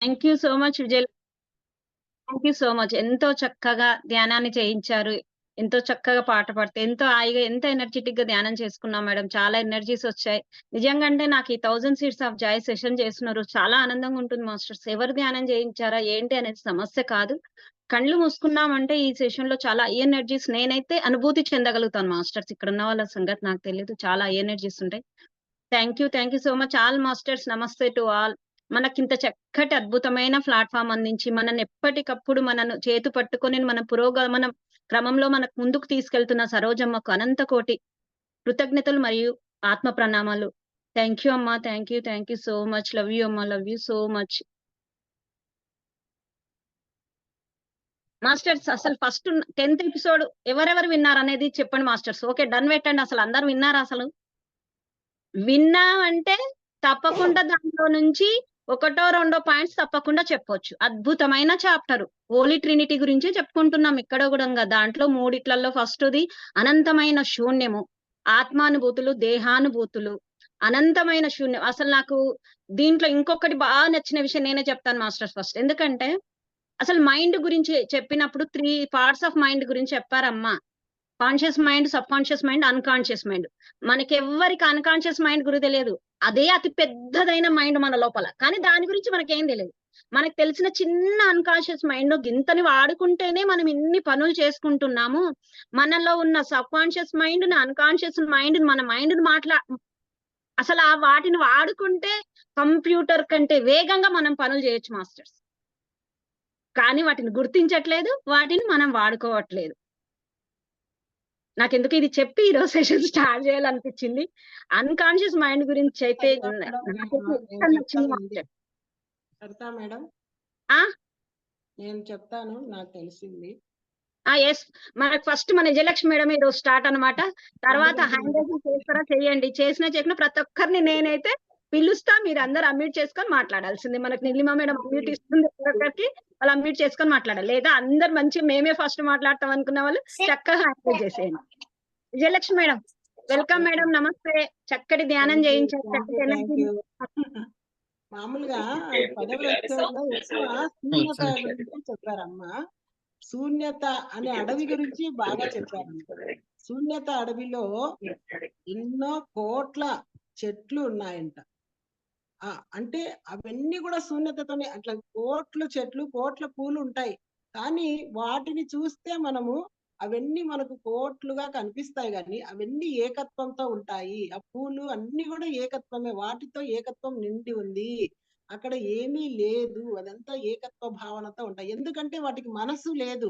Thank you so much Vijay. Thank you so much. ఎంతో చక్కగా ధ్యానాన్ని చేయించారు. ఎంతో చక్కగా పాట పాడితే, ఎంతో హాయిగా, ఎంత ఎనర్జిటిక్‌గా ధ్యానం చేసుకున్నాం మేడం. చాలా ఎనర్జీస్ వచ్చాయి. నిజంగా అంటే నాకు ఈ 1000 సీడ్స్ ఆఫ్ జాయ్ సెషన్ చేస్తున్న రోజు చాలా ఆనందంగా ఉంటుంది మాస్టర్స్. ఎవరు ధ్యానం చేయించారా, ఏంటి అనేది సమస్య కాదు. కళ్ళు మూసుకున్నామంటే ఈ సెషన్‌లో చాలా హై ఎనర్జీస్ నేనైతే అనుభూతి చెందగలుగుతాను మాస్టర్స్. ఇక్కడున్న వాళ్ళ సంగతి నాకు తెలీదు. చాలా హై ఎనర్జీస్ ఉంటాయి. Thank you so much all masters. నమస్తే టు ఆల్. మనకింత చక్కటి అద్భుతమైన ప్లాట్‌ఫార్మ్ అందించి, మనల్ని ఎప్పటికప్పుడు మనను చేతు పట్టుకొని మన పురోగమనం క్రమంలో మనకు ముందుకు తీసుకెళ్తున్న సరోజమ్మకు అనంత కోటి కృతజ్ఞతలు మరియు ఆత్మ ప్రణామాలు. థాంక్ యూ అమ్మా. Thank you so much. Love you అమ్మా. Love you so much. Masters అసలు ఫస్ట్ 10థ్ ఎపిసోడ్ ఎవరెవరు విన్నారనేది చెప్పండి మాస్టర్స్. ఓకే. డన్ పెట్టండి. అసలు అందరూ విన్నారా అసలు? విన్నామంటే తప్పకుండా దాంట్లో నుంచి ఒకటో, రెండో పాయింట్స్ తప్పకుండా చెప్పొచ్చు. అద్భుతమైన చాప్టరు. హోలీ ట్రినిటీ గురించే చెప్పుకుంటున్నాం ఇక్కడ గూడంగా. దాంట్లో మూడిట్లల్లో ఫస్ట్‌ది అనంతమైన శూన్యము. ఆత్మానుభూతులు, దేహానుభూతులు, అనంతమైన శూన్యం. అసలు నాకు దీంట్లో ఇంకొకటి నచ్చిన విషయం నేనే చెప్తాను మాస్టర్స్ ఫస్ట్. ఎందుకంటే అసలు మైండ్ గురించి చెప్పినప్పుడు 3 పార్ట్స్ ఆఫ్ మైండ్ గురించి చెప్పారమ్మా. Conscious mind, subconscious mind, unconscious mind. మనకెవ్వరికి అన్‌కాన్షియస్ మైండ్ గురించి తెలియదు. అదే అతి పెద్దదైన మైండ్ మన లోపల. కానీ దాని గురించి మనకేం తెలీదు. మనకు తెలిసిన చిన్న అన్‌కాన్షియస్ మైండ్ గింతని వాడుకుంటేనే మనం ఇన్ని పనులు చేసుకుంటున్నాము. మనలో ఉన్న సబ్‌కాన్షియస్ మైండ్‌ని, అన్‌కాన్షియస్ మైండ్‌ని మన మైండ్‌ని అసలు ఆ వాటిని వాడుకుంటే కంప్యూటర్ కంటే వేగంగా మనం పనులు చేయొచ్చు మాస్టర్స్. కానీ వాటిని గుర్తించట్లేదు. వాటిని మనం వాడుకోవట్లేదు. నాకెందుకో ఇది చెప్పి ఈరోజు సెషన్ స్టార్ట్ చేయాలనిపిచ్చింది. అన్‌కాన్షియస్ మైండ్ గురించయితే సరితా మేడం, నాకైతే నేను ఎంత నచ్చింది చెప్తానండి. మాస్టర్. సరితా మేడం, ఆ! నేను చెప్తాను. నాకు తెలిసింది. యెస్. మనకు ఫస్ట్ మన విజయలక్ష్మి మేడం ఈరోజు స్టార్ట్ అన్నమాట. తర్వాత ఎందుకంటే హ్యాండ్ రైజింగ్ చేస్తారా చేయండి. చేసినా చేయకపోయినా ప్రతి ఒక్కరిని నేనైతే పిలుస్తా. మీరందరూ అన్‌మ్యూట్ చేసుకొని మాట్లాడాల్సిందే. మనకు నీలిమ మేడం అన్‌మ్యూట్ ఇస్తుంది ఒక్కొక్కరికి. వాళ్ళు అన్‌మ్యూట్ చేసుకొని మాట్లాడాలి. లేదా అందరూ మంచిగా మేమే ఫస్ట్ మాట్లాడతాం అనుకున్న వాళ్ళు చక్కగా హ్యాండ్ రైజ్ చేసేయండి. విజయలక్ష్మి మేడం. Welcome madam. నమస్తే. చక్కటి ధ్యానం థ్యాంక్ యూ, చేయించారు. థ్యాంక్ యూ, చక్కటి థ్యాంక్ ఎనర్జీ. యూ. మామూలుగా ఈ 10వ అధ్యాయంలో ఎక్కువ శూన్యత గురించి చెప్పారమ్మ. శూన్యత అనే అడవి గురించి బాగా చెప్పారమ్మ. శూన్యత అడవిలో ఎన్నో కోట్ల చెట్లు ఉన్నాయంట. అంటే అవన్నీ కూడా శూన్యతతోనే అట్లా కోట్ల చెట్లు, కోట్ల పూలు ఉంటాయి. కానీ వాటిని చూస్తే మనము అవన్నీ మనకు కోట్లుగా కనిపిస్తాయి గానీ, అవన్నీ ఏకత్వంతో ఉంటాయి. ఆ పూలు అన్నీ గూడా ఏకత్వమే. వాటితో ఏకత్వం నిండి ఉంది. అక్కడ ఏమీ లేదు. అదంతా ఏకత్వ భావనతో ఉంటాయి. ఎందుకంటే వాటికి మనసు లేదు.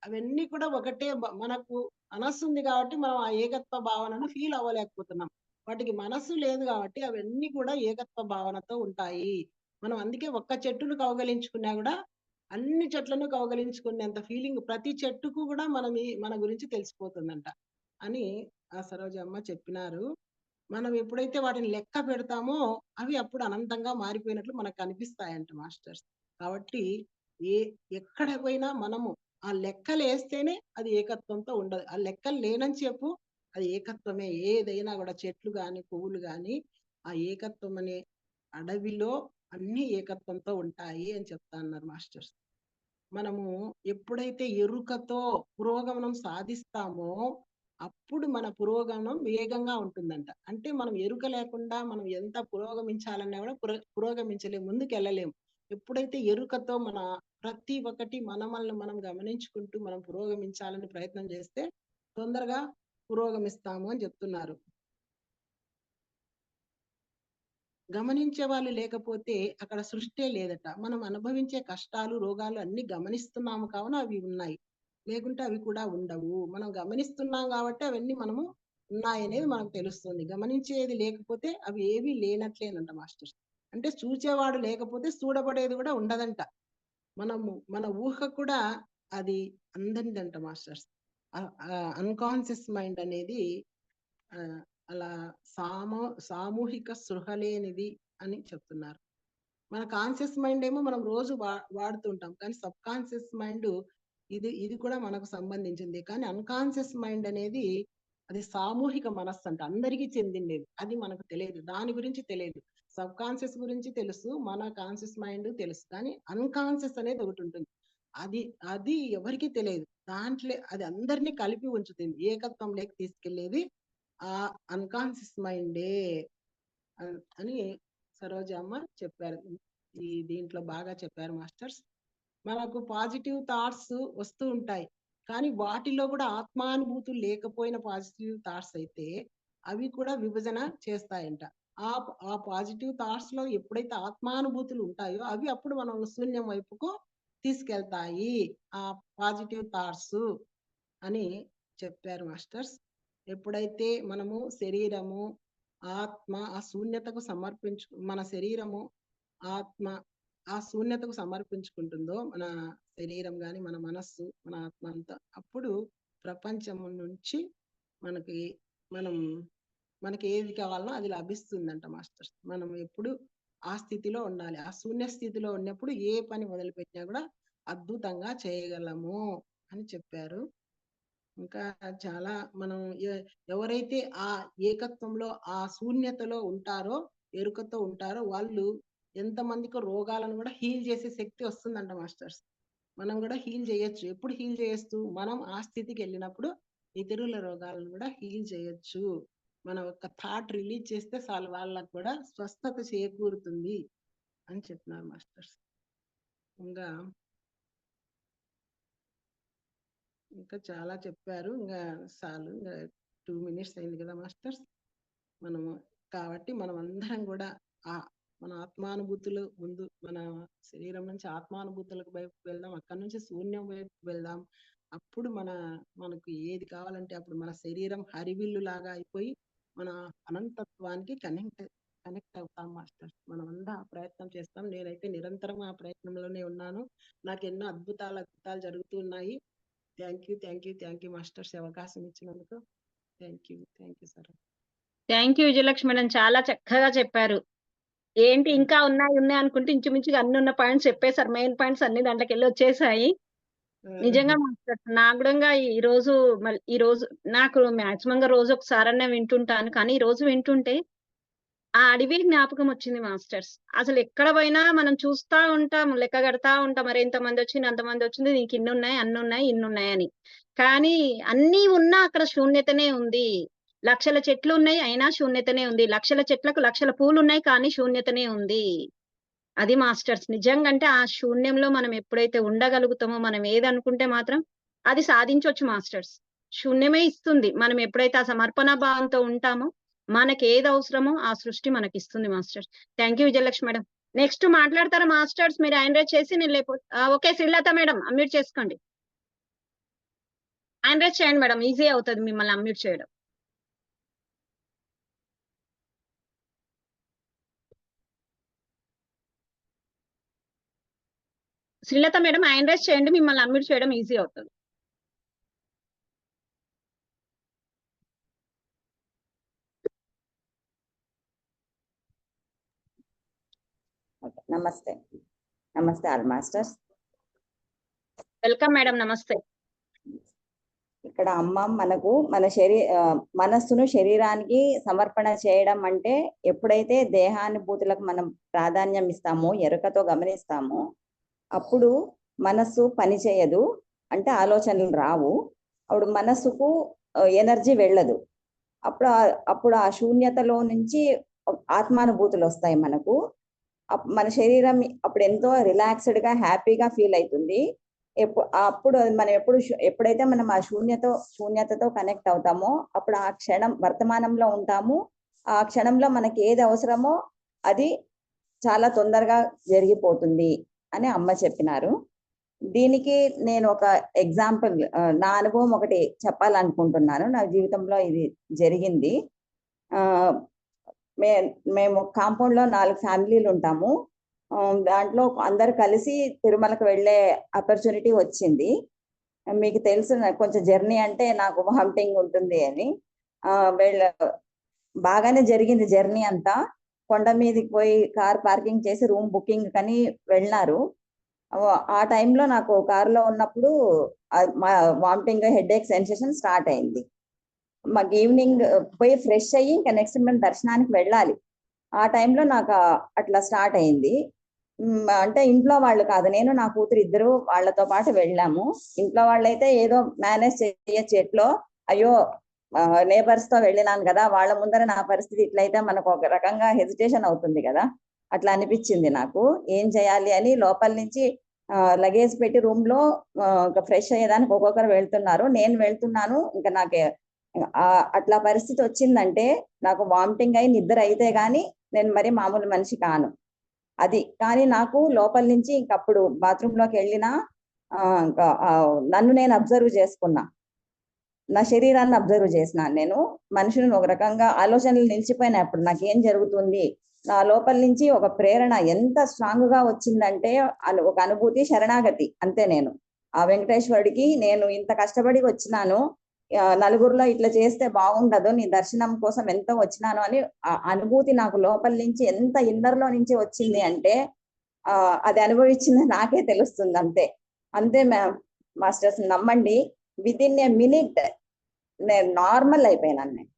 అవన్నీ కూడా ఒకటే మనకు మనస్సుంది గాబట్టి మనం ఆ ఏకత్వ భావనను ఫీల్ అవ్వలేకపోతున్నాం. వాటికి మనస్సు లేదు గాబట్టి అవన్నీ కూడా ఏకత్వ భావనతో ఉంటాయి. మనం అందుకే ఒక్క చెట్టును కౌగలించుకున్నా గూడా అన్ని చెట్లను కౌగలించుకునేంత ఫీలింగ్ ప్రతి చెట్టుకు గూడా మన గురించి తెలిసిపోతుందంట అని ఆ సరోజమ్మ చెప్పినారు. మనం ఎప్పుడైతే వాటిని లెక్క పెడతామో అవి అప్పుడు అనంతంగా మారిపోయినట్లు మనకు కనిపిస్తాయంట మాస్టర్స్. కాబట్టి ఏ ఎక్కడ పోయినా మనము ఆ లెక్కలేస్తేనే అది ఏకత్వంతో ఉండదు. ఆ లెక్కలు లేనని చెప్పు అది ఏకత్వమే. ఏదైనా గూడా చెట్లు గాని, పువ్వులు గాని ఆ ఏకత్వం అనే అడవిలో అన్నీ ఏకత్వంతో ఉంటాయి అని చెప్తా అన్నారు మాస్టర్స్. మనము ఎప్పుడైతే ఎరుకతో పురోగమనం సాధిస్తామో, అప్పుడు మన పురోగమనం వేగంగా ఉంటుందంట. అంటే మనం ఎరుక లేకుండా మనం ఎంత పురోగమించాలన్నా గూడా పురోగమించలేము. ముందుకెళ్ళలేము. ఎప్పుడైతే ఎరుకతో ప్రతి ఒక్కటి మనమల్ని మనం గమనించుకుంటూ మనం పురోగమించాలని ప్రయత్నం చేస్తే తొందరగా పురోగమిస్తాము అని చెప్తున్నారు. గమనించే వాళ్ళు లేకపోతే అక్కడ సృష్టే లేదట. మనం అనుభవించే కష్టాలు, రోగాలు అన్నీ గమనిస్తున్నాము కావున అవి ఉన్నాయి. లేకుంటే అవి కూడా ఉండవు. మనం గమనిస్తున్నాం గాబట్టి అవన్నీ మనము ఉన్నాయనేది మనకు తెలుస్తుంది. గమనించేది లేకపోతే అవి ఏవి లేనట్లేనంట మాస్టర్స్. అంటే చూచేవాడు లేకపోతే చూడబడేది గూడా ఉండదంట. మన ఊహ కూడా అది అందనిదంట మాస్టర్స్. అన్‌కాన్షియస్ మైండ్ అనేది ఆహ్, అలా సామూహిక స్పృహ లేనిది అని చెప్తున్నారు. మన కాన్షియస్ మైండ్ ఏమో మనం రోజు వాడుతుంటాం. కానీ సబ్‌కాన్షియస్ మైండ్ ఇది కూడా మనకు సంబంధించింది. కానీ అన్‌కాన్షియస్ మైండ్ అనేది అది సామూహిక మనస్సంట. అందరికీ చెందిండేది. అది మనకు తెలియదు. దాని గురించి తెలియదు. సబ్ కాన్షియస్ గురించి తెలుసు, మన కాన్షియస్ మైండ్ తెలుసు, కానీ అన్కాన్షియస్ అనేది ఒకటి ఉంటుంది. అది అది ఎవరికీ తెలియదు. దాంట్లో అది అందరినీ కలిపి ఉంచుతుంది, ఏకత్వంలోకి తీసుకెళ్లేది ఆ అన్కాన్షియస్ మైండే అని సరోజ అమ్మ చెప్పారు. ఈ దీంట్లో బాగా చెప్పారు మాస్టర్స్. మనకు పాజిటివ్ థాట్స్ వస్తూ ఉంటాయి, కానీ వాటిలో కూడా ఆత్మానుభూతులు లేకపోయిన పాజిటివ్ థాట్స్ అయితే అవి కూడా విభజన చేస్తాయంట. ఆ ఆ పాజిటివ్ థాట్స్ లో ఎప్పుడైతే ఆత్మానుభూతులు ఉంటాయో అవి అప్పుడు మనం శూన్యం వైపుకు తీసుకెళ్తాయి, ఆ పాజిటివ్ థాట్స్ అని చెప్పారు మాస్టర్స్. ఎప్పుడైతే మనము శరీరము ఆత్మ ఆ శూన్యతకు మన శరీరము ఆత్మ ఆ శూన్యతకు సమర్పించుకుంటుందో, మన శరీరం గాని మన మనస్సు మన ఆత్మ అంతా, అప్పుడు ప్రపంచం నుంచి మనకి మనం మనకి ఏది కావాలనో అది లభిస్తుందంట మాస్టర్స్. మనం ఎప్పుడు ఆ స్థితిలో ఉండాలి. ఆ శూన్య స్థితిలో ఉన్నప్పుడు ఏ పని మొదలుపెట్టినా కూడా అద్భుతంగా చేయగలము అని చెప్పారు. ఇంకా చాలా మనం ఎవరైతే ఆ ఏకత్వంలో ఆ శూన్యతలో ఉంటారో, ఎరుకతో ఉంటారో, వాళ్ళు ఎంతమందికి రోగాలను కూడా హీల్ చేసే శక్తి వస్తుందంట మాస్టర్స్. మనం కూడా హీల్ చేయొచ్చు. ఎప్పుడు హీల్ చేయొచ్చు? మనం ఆ స్థితికి వెళ్ళినప్పుడు ఇతరుల రోగాలను కూడా హీల్ చేయొచ్చు. మనం ఒక థాట్ రిలీజ్ చేస్తే చాలు, వాళ్ళకు కూడా స్వస్థత చేకూరుతుంది అని చెప్పినారు మాస్టర్స్. ఇంకా ఇంకా చాలా చెప్పారు. ఇంకా చాలు, ఇంకా 2 minutes అయింది కదా మాస్టర్స్. మనము కాబట్టి మనం అందరం కూడా ఆ మన ఆత్మానుభూతులు ముందు, మన శరీరం నుంచి ఆత్మానుభూతులకు వైపు వెళ్దాం, అక్కడి నుంచి శూన్యం వైపు వెళ్దాం. అప్పుడు మనకు ఏది కావాలంటే అప్పుడు మన శరీరం హరివిల్లు లాగా అయిపోయి మన అనంతత్వానికి కనెక్ట్ అవుతాం మాస్టర్. మనం అంతా ఆ ప్రయత్నం చేస్తాం. నేనైతే నిరంతరం ఆ ప్రయత్నంలోనే ఉన్నాను. నాకు ఎన్నో అద్భుతాలు జరుగుతున్నాయి. థ్యాంక్ యూ మాస్టర్స్, అవకాశం ఇచ్చినందుకు. Thank you sir. Thank you Vijayalakshmi madam, చాలా చక్కగా చెప్పారు. ఏంటి ఇంకా ఉన్నాయి అనుకుంటే ఇంచుమించుగా అన్ని ఉన్న పాయింట్స్ చెప్పేశారు. మెయిన్ పాయింట్స్ అన్ని దాంట్లోకి వెళ్ళి వచ్చేసాయి. నిజంగా మాస్టర్ నాకు కూడా ఈ రోజు నాకు మాక్సిమం గా రోజు ఒకసారన్నా వింటుంటాను, కానీ ఈ రోజు వింటుంటే ఆ అడవి జ్ఞాపకం వచ్చింది మాస్టర్స్. అసలు ఎక్కడ పోయినా మనం చూస్తా ఉంటాం, లెక్క కడతా ఉంటాం, మరి ఎంతమంది వచ్చింది అంతమంది వచ్చింది, నీకు ఇన్ని ఉన్నాయి అన్ని ఉన్నాయి ఇన్ని ఉన్నాయని. కానీ అన్ని ఉన్నా అక్కడ శూన్యతనే ఉంది. లక్షల చెట్లు ఉన్నాయి అయినా శూన్యతనే ఉంది. లక్షల చెట్లకు లక్షల పూలు ఉన్నాయి కానీ శూన్యతనే ఉంది. అది మాస్టర్స్ నిజంగా. అంటే ఆ శూన్యంలో మనం ఎప్పుడైతే ఉండగలుగుతామో, మనం ఏదనుకుంటే మాత్రం అది సాధించవచ్చు మాస్టర్స్. శూన్యమే ఇస్తుంది. మనం ఎప్పుడైతే ఆ సమర్పణ భావంతో ఉంటామో మనకి ఏది అవసరమో ఆ సృష్టి మనకి ఇస్తుంది masters. Thank you Vijayalakshmi madam. Next మాట్లాడతారా మాస్టర్స్? మీరు హ్యాండ్ రైజ్ చేసి నేను ఓకే శ్రీలత మేడం అన్మ్యూట్ చేసుకోండి. హ్యాండ్ రైజ్ చేయండి మేడం, ఈజీ అవుతుంది మిమ్మల్ని అన్మ్యూట్ చేయడం. శ్రీలత మేడం హ్యాండ్ రైజ్ చేయండి, మిమ్మల్ని అన్మ్యూట్ చేయడం ఈజీ అవుతుంది. నమస్తే. నమస్తే ఆల్ మాస్టర్స్. వెల్కమ్ మేడం, నమస్తే. ఇక్కడ అమ్మ మనకు మన మనస్సును శరీరానికి సమర్పణ చేయడం అంటే, ఎప్పుడైతే దేహానుభూతులకు మనం ప్రాధాన్యం ఇస్తామో, ఎరుకతో గమనిస్తామో, అప్పుడు మనస్సు పని చేయదు, అంటే ఆలోచనలు రావు. అప్పుడు మనస్సుకు ఎనర్జీ వెళ్ళదు. అప్పుడు ఆ శూన్యతలో నుంచి ఆత్మానుభూతులు వస్తాయి మనకు. మన శరీరం అప్పుడు ఎంతో రిలాక్స్డ్ గా హ్యాపీగా ఫీల్ అవుతుంది. అప్పుడు మనం ఎప్పుడైతే మనం ఆ శూన్యతతో కనెక్ట్ అవుతామో, అప్పుడు ఆ క్షణం వర్తమానంలో ఉంటాము. ఆ క్షణంలో మనకి ఏది అవసరమో అది చాలా తొందరగా జరిగిపోతుంది అని అమ్మ చెప్పినారు. దీనికి నేను ఒక ఎగ్జాంపుల్, నా అనుభవం ఒకటి చెప్పాలనుకుంటున్నాను. నా జీవితంలో ఇది జరిగింది. మేము కాంపౌండ్ లో 4 ఫ్యామిలీలు ఉంటాము. దాంట్లో అందరు కలిసి తిరుమలకు వెళ్ళే ఆపర్చునిటీ వచ్చింది. మీకు తెలుసు కొంచెం జర్నీ అంటే నాకు వామిటింగ్ ఉంటుంది అని. బాగానే జరిగింది జర్నీ అంతా. కొండ మీదకి పోయి కార్ పార్కింగ్ చేసి రూమ్ బుకింగ్ కని వెళ్ళినారు. ఆ టైంలో నాకు కారులో ఉన్నప్పుడు వామిటింగ్ హెడేక్ సెన్సేషన్ స్టార్ట్ అయింది. మాకు ఈవినింగ్ పోయి ఫ్రెష్ అయ్యి ఇంకా నెక్స్ట్ మేము దర్శనానికి వెళ్ళాలి. ఆ టైంలో నాకు అట్లా స్టార్ట్ అయింది. అంటే ఇంట్లో వాళ్ళు కాదు, నేను నా కూతురు ఇద్దరు వాళ్ళతో పాటు వెళ్ళాము. ఇంట్లో వాళ్ళైతే ఏదో మేనేజ్ చేయొచ్చు ఎట్లో, అయ్యో నేబర్స్ తో వెళ్ళినాను కదా, వాళ్ళ ముందర నా పరిస్థితి ఇట్లయితే మనకు ఒక రకంగా హెజిటేషన్ అవుతుంది కదా, అట్లా అనిపించింది నాకు. ఏం చేయాలి అని లోపల నుంచి లగేజ్ పెట్టి రూమ్ లో ఇంకా ఫ్రెష్ అయ్యేదానికి ఒక్కొక్కరు వెళ్తున్నారు, నేను వెళ్తున్నాను. ఇంకా నాకు అట్లా పరిస్థితి వచ్చిందంటే నాకు వామిటింగ్ అయి నిద్ర అయితే గానీ నేను మరి మామూలు మనిషి కాను. అది కానీ నాకు లోపల నుంచి ఇంకప్పుడు బాత్రూమ్ లోకి వెళ్ళినా ఇంకా నన్ను నేను అబ్జర్వ్ చేసుకున్నా, నా శరీరాన్ని అబ్జర్వ్ చేసినాను. నేను మనుషులను ఒక రకంగా ఆలోచనలు నిలిచిపోయినాయి. అప్పుడు నాకేం జరుగుతుంది, నా లోపల నుంచి ఒక ప్రేరణ ఎంత స్ట్రాంగ్ గా వచ్చిందంటే ఒక అనుభూతి, శరణాగతి అంతే. నేను ఆ వెంకటేశ్వరుడికి నేను ఇంత కష్టపడి వచ్చినాను, నలుగురిలో ఇట్లా చేస్తే బాగుండదు, నీ దర్శనం కోసం ఎంతో వచ్చినాను అని ఆ అనుభూతి నాకు లోపల నుంచి ఎంత ఇన్నర్లో నుంచి వచ్చింది అంటే అది అనుభవించింది నాకే తెలుస్తుంది. అంతే అంతే మాస్టర్స్, నమ్మండి, విత్ ఇన్ ఏ మినిట్ నేను నార్మల్ అయిపోయినాను. నేను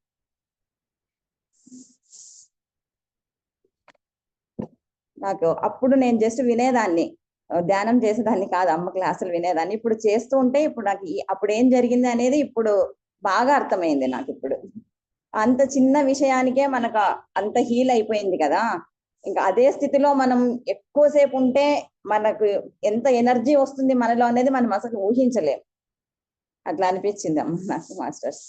నాకు అప్పుడు నేను జస్ట్ వినేదాన్ని, ధ్యానం చేసేదాన్ని కాదు, అమ్మ క్లాసులు వినేదాన్ని. ఇప్పుడు చేస్తూ ఉంటే ఇప్పుడు నాకు అప్పుడు ఏం జరిగింది అనేది ఇప్పుడు బాగా అర్థమైంది నాకు. ఇప్పుడు అంత చిన్న విషయానికే మనకు అంత హీల్ అయిపోయింది కదా, ఇంకా అదే స్థితిలో మనం ఎక్కువసేపు ఉంటే మనకు ఎంత ఎనర్జీ వస్తుంది మనలో అనేది మనం అసలు ఊహించలేం. అట్లా అనిపించింది అమ్మ నాకు మాస్టర్స్.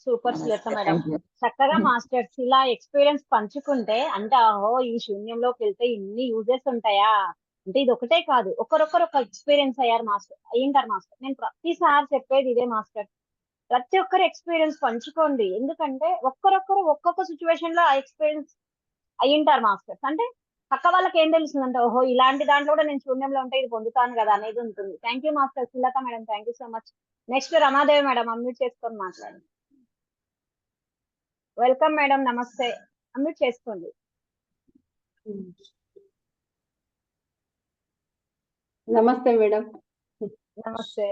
సూపర్ సులత మేడం, చక్కగా మాస్టర్స్ ఇలా ఎక్స్పీరియన్స్ పంచుకుంటే అంటే ఆహో ఈ శూన్యంలోకి వెళ్తే ఇన్ని యూజెస్ ఉంటాయా అంటే ఇది ఒకటే కాదు, ఒకరొకరు ఒక ఎక్స్పీరియన్స్ అయ్యారు మాస్టర్, అయ్యింటారు మాస్టర్. నేను ప్రతిసారి చెప్పేది ఇదే మాస్టర్, ప్రతి ఒక్కరు ఎక్స్పీరియన్స్ పంచుకోండి. ఎందుకంటే ఒక్కరొక్కరు ఒక్కొక్క సిచ్యువేషన్ లో ఆ ఎక్స్పీరియన్స్ అయ్యింటారు మాస్టర్స్. అంటే పక్క వాళ్ళకి ఏం తెలుస్తుందంటే ఓహో ఇలాంటి దాంట్లో కూడా నేను శూన్యంలో ఉంటే ఇది పొందుతాను కదా అనేది ఉంటుంది. Thank you master. Sulatha madam thank you so much. Next Ramadevi madam, unmute చేసుకొని మాట్లాడండి. వెల్కమ్ మేడం, నమస్తే, అన్మ్యూట్ చేసుకోండి. నమస్తే మేడం. నమస్తే.